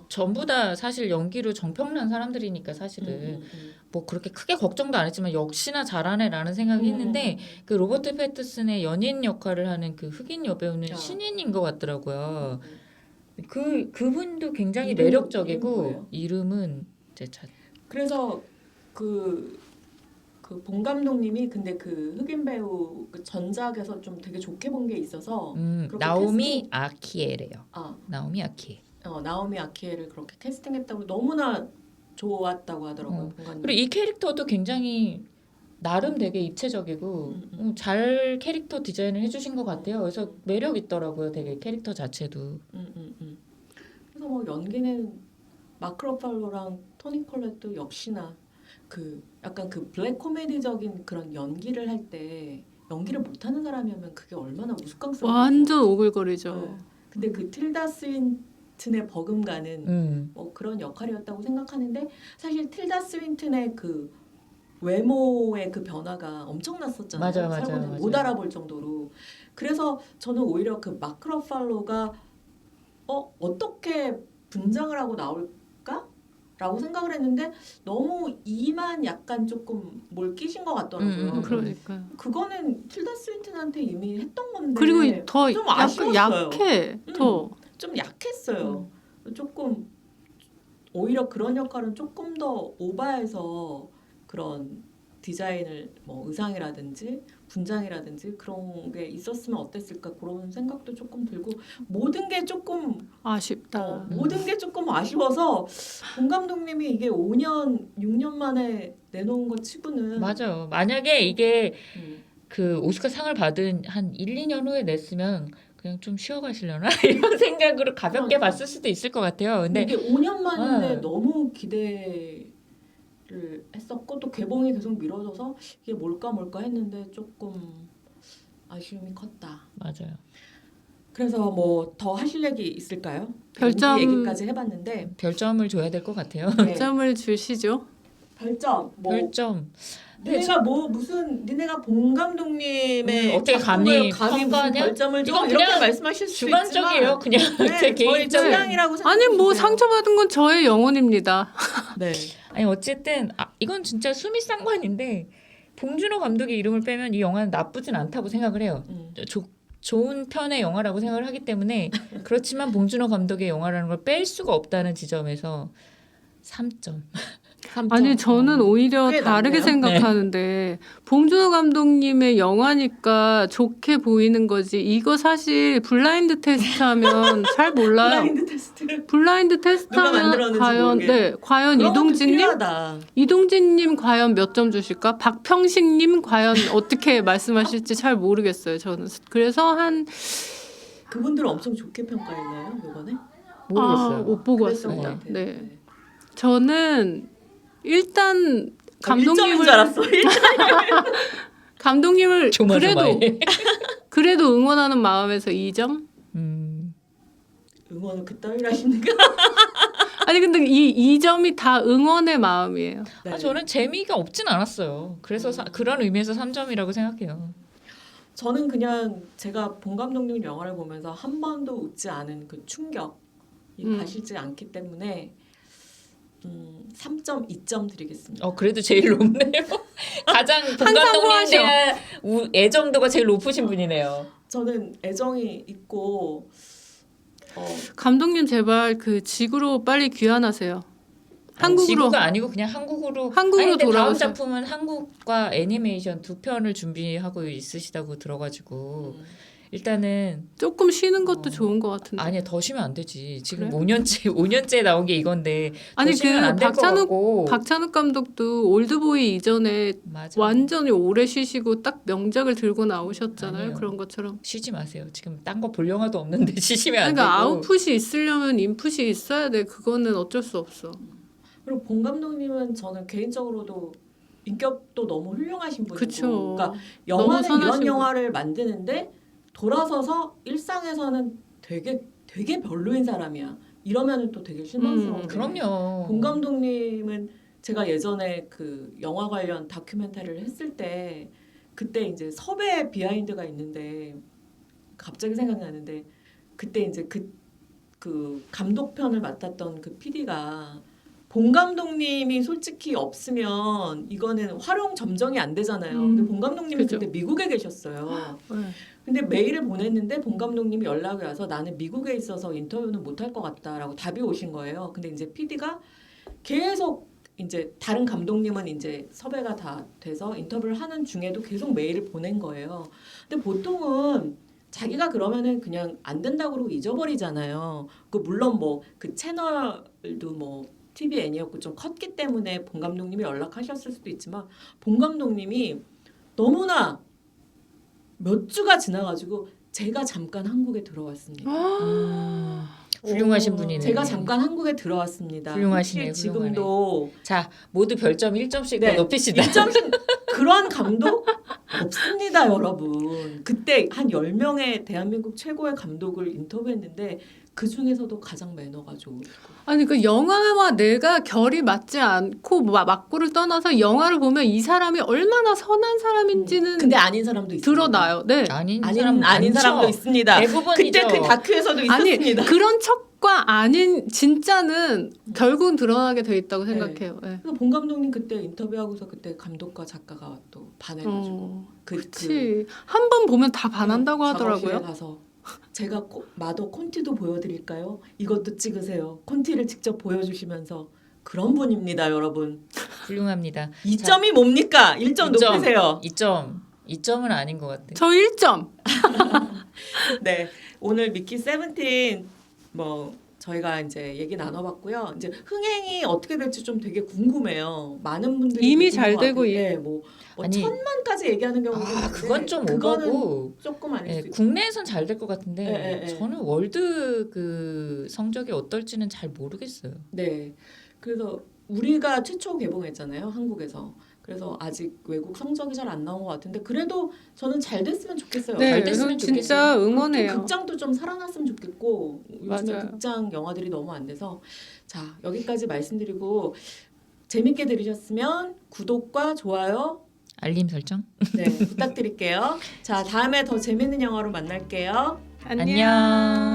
전부 다 사실 연기로 정평난 사람들이니까 사실은 뭐 그렇게 크게 걱정도 안 했지만 역시나 잘하네라는 생각이 했는데 그 로버트 패틴슨의 연인 역할을 하는 그 흑인 여배우는 신인인 것 같더라고요. 그분도 굉장히 이름이 매력적이고 뭐예요? 이름은 그래서 봉 감독님이 근데 그 흑인 배우 그 전작에서 좀 되게 좋게 본 게 있어서 그렇게 나오미 아키에래요. 아 나오미 아키에. 나오미 아키에를 그렇게 캐스팅했다고 너무나 좋았다고 하더라고요. 봉 감독님. 그리고 이 캐릭터도 굉장히 나름 되게 입체적이고 잘 캐릭터 디자인을 해주신 것 같아요. 그래서 매력 있더라고요. 되게 캐릭터 자체도. 그래서 뭐 연기는 마크 러팔로랑 토니 콜렛도 역시나 그 약간 그 블랙 코미디적인 그런 연기를 할 때 연기를 못하는 사람이면 그게 얼마나 우스꽝스러워. 완전 오글거리죠. 네. 근데 그 틸다 스윈턴 스윈튼에 버금가는 뭐 그런 역할이었다고 생각하는데 사실 틸다 스윈튼의 그 외모의 그 변화가 엄청났었잖아요. 맞아요. 사람들이 못 알아볼 정도로. 그래서 저는 오히려 그 마크 러팔로가 어떻게 분장을 하고 나올까? 라고 생각을 했는데 너무 이만 약간 조금 뭘 끼신 것 같더라고요. 그러니까요. 그거는 틸다 스윈튼한테 이미 했던 건데 그리고 더 좀 약간 아쉬웠어요. 약해. 더. 좀 약했어요. 조금 오히려 그런 역할은 조금 더 오버해서 그런 디자인을 뭐 의상이라든지 분장이라든지 그런 게 있었으면 어땠을까 그런 생각도 조금 들고 모든 게 조금 아쉽다. 모든 게 조금 아쉬워서 본 감독님이 이게 5년 6년 만에 내놓은 것 치고는 맞아요. 만약에 이게 음, 그 오스카 상을 받은 한 1, 2년 후에 냈으면 그냥 좀 쉬어가시려나 이런 생각으로 가볍게 그러니까. 봤을 수도 있을 것 같아요. 근데 이게 5년 만인데 네. 너무 기대를 했었고 또 개봉이 계속 미뤄져서 이게 뭘까 했는데 조금 아쉬움이 컸다. 맞아요. 그래서 뭐 더 하실 얘기 있을까요? 별점- 연기 얘기까지 해봤는데 별점을 줘야 될 것 같아요. 네. 점을 주시죠. 별점 뭐 별점. 니네가 뭐 무슨 니네가 본 감독님의 어떻게 작품을 감히 무슨 평가하냐? 별점을 줘 이건 이렇게 그냥 말씀하실 수 주관적이에요. 그냥 있지만 제 저희 개인적. 취향이라고 생각해 아니 뭐 주세요. 상처받은 건 저의 영혼입니다. 네. 아니 어쨌든 이건 진짜 수미상관인데 봉준호 감독의 이름을 빼면 이 영화는 나쁘진 않다고 생각을 해요. 좋은 편의 영화라고 생각을 하기 때문에 그렇지만 봉준호 감독의 영화라는 걸 뺄 수가 없다는 지점에서 3점. 아니 저는 오히려 꽤 다르게 낮네요. 생각하는데 봉준호 감독님의 영화니까 좋게 보이는 거지. 이거 사실 블라인드 테스트하면 잘 몰라요. 블라인드 테스트 블라인드 누가 테스트하면 만들었는지 과연 모르게. 과연 그런 것도 이동진님 필요하다. 이동진님 과연 몇 점 주실까? 박평식님 과연 어떻게 말씀하실지 잘 모르겠어요. 저는 그래서 한 그분들 엄청 좋게 평가했나요 이번에? 모르겠어요. 못 보고 그랬던 것 왔습니다. 같아요. 네, 저는 일단 감독님인 줄 감독님을 알았어. 감독님을 조마조마해. 그래도 응원하는 마음에서 2점. 응원을 그따위로 하시는가? 아니 근데 이 2점이 다 응원의 마음이에요. 네. 저는 재미가 없진 않았어요. 그래서 그런 의미에서 3점이라고 생각해요. 저는 그냥 제가 본 감독님 영화를 보면서 한 번도 웃지 않은 그 충격이 가시지 않기 때문에 3.2점 드리겠습니다. 그래도 제일 높네요. 가장 본 항상 감독님에 후하셔. 대한 애정도가 제일 높으신 분이네요. 저는 애정이 있고 감독님 제발 그 지구로 빨리 귀환하세요. 한국으로 지구가 아니고 그냥 한국으로. 한국으로 아니, 근데 다음 돌아오세요. 작품은 한국과 애니메이션 두 편을 준비하고 있으시다고 들어가지고 일단은 조금 쉬는 것도 좋은 것 같은데. 아니야 더 쉬면 안 되지. 지금 그래? 5년째 나온 게 이건데 아니 더 쉬면 안 될 것 같고. 박찬욱 감독도 올드보이 이전에 맞아. 완전히 오래 쉬시고 딱 명작을 들고 나오셨잖아요. 아니에요. 그런 것처럼. 쉬지 마세요. 지금 딴 거 볼 영화도 없는데 쉬시면 안 그러니까 되고. 아웃풋이 있으려면 인풋이 있어야 돼. 그거는 어쩔 수 없어. 그리고 본 감독님은 저는 개인적으로도 인격도 너무 훌륭하신 분이고 그쵸. 그러니까 너무 영화는 선하신 이런 분. 영화를 만드는데 돌아서서 일상에서는 되게 별로인 사람이야. 이러면은 또 되게 실망스러운데. 그럼요. 본 감독님은 제가 예전에 그 영화 관련 다큐멘터리를 했을 때 그때 이제 섭외 비하인드가 있는데 갑자기 생각나는데 그때 이제 그 감독편을 맡았던 그 PD가 본 감독님이 솔직히 없으면 이거는 활용 점정이 안 되잖아요. 근데 본 감독님이 그죠. 그때 미국에 계셨어요. 네. 근데 메일을 보냈는데 본 감독님이 연락이 와서 나는 미국에 있어서 인터뷰는 못할 것 같다라고 답이 오신 거예요. 근데 이제 PD가 계속 이제 다른 감독님은 이제 섭외가 다 돼서 인터뷰를 하는 중에도 계속 메일을 보낸 거예요. 근데 보통은 자기가 그러면은 그냥 안 된다고 그러고 잊어버리잖아요. 그 물론 뭐 그 채널도 뭐 TVN이었고 좀 컸기 때문에 본 감독님이 연락하셨을 수도 있지만 본 감독님이 너무나 몇 주가 지나가지고 제가 잠깐 한국에 들어왔습니다. 훌륭하신 분이네. 제가 잠깐 한국에 들어왔습니다. 훌륭하시네, 혹시 지금도 자 모두 별점 1점씩 네, 더 높이시다. 1점씩 그런 감독 없습니다, 여러분. 그때 한 10명의 대한민국 최고의 감독을 인터뷰했는데 그 중에서도 가장 매너가 좋고. 아니 그 영화와 내가 결이 맞지 않고 맞고를 떠나서 영화를 보면 이 사람이 얼마나 선한 사람인지는 근데 아닌 사람도 있습니다. 드러나요. 네. 아닌 사람 아닌 많죠. 사람도 있습니다. 대부분이죠. 그때 그 다큐에서도 아니 있었습니다. 그런 척과 아닌 진짜는 결국은 드러나게 돼 있다고 네. 생각해요. 네. 그래서 본 감독님 그때 인터뷰하고서 그때 감독과 작가가 또 반해가지고 그치. 한 번 보면 다 반한다고 작업실에 하더라고요. 가서 제가 마더 콘티도 보여드릴까요? 이것도 찍으세요. 콘티를 직접 보여주시면서 그런 분입니다, 여러분. 훌륭합니다. 2점이 뭡니까? 1점 2점. 높이세요. 2점은 아닌 것 같아. 저 1점. 네, 오늘 미키 세븐틴 뭐 저희가 이제 얘기 나눠봤고요. 이제 흥행이 어떻게 될지 좀 되게 궁금해요. 많은 분들이 이미 보신 잘 것 되고 같은데 뭐 아니, 1000만까지 얘기하는 경우도 있는데 그건 좀 그거는 오버고. 조금 아닐 수 예, 있고. 국내에선 잘 될 것 같은데 예. 저는 월드 그 성적이 어떨지는 잘 모르겠어요. 네, 그래서 우리가 최초 개봉했잖아요, 한국에서. 그래서 아직 외국 성적이 잘 안 나온 것 같은데 그래도 저는 잘 됐으면 좋겠어요. 네, 잘 됐으면 저는 진짜 좀 응원해요. 극장도 좀 살아났으면 좋겠고 요즘에 맞아요. 극장 영화들이 너무 안 돼서 자 여기까지 말씀드리고 재밌게 들으셨으면 구독과 좋아요 알림 설정. 네, 부탁드릴게요. 자 다음에 더 재밌는 영화로 만날게요. 안녕.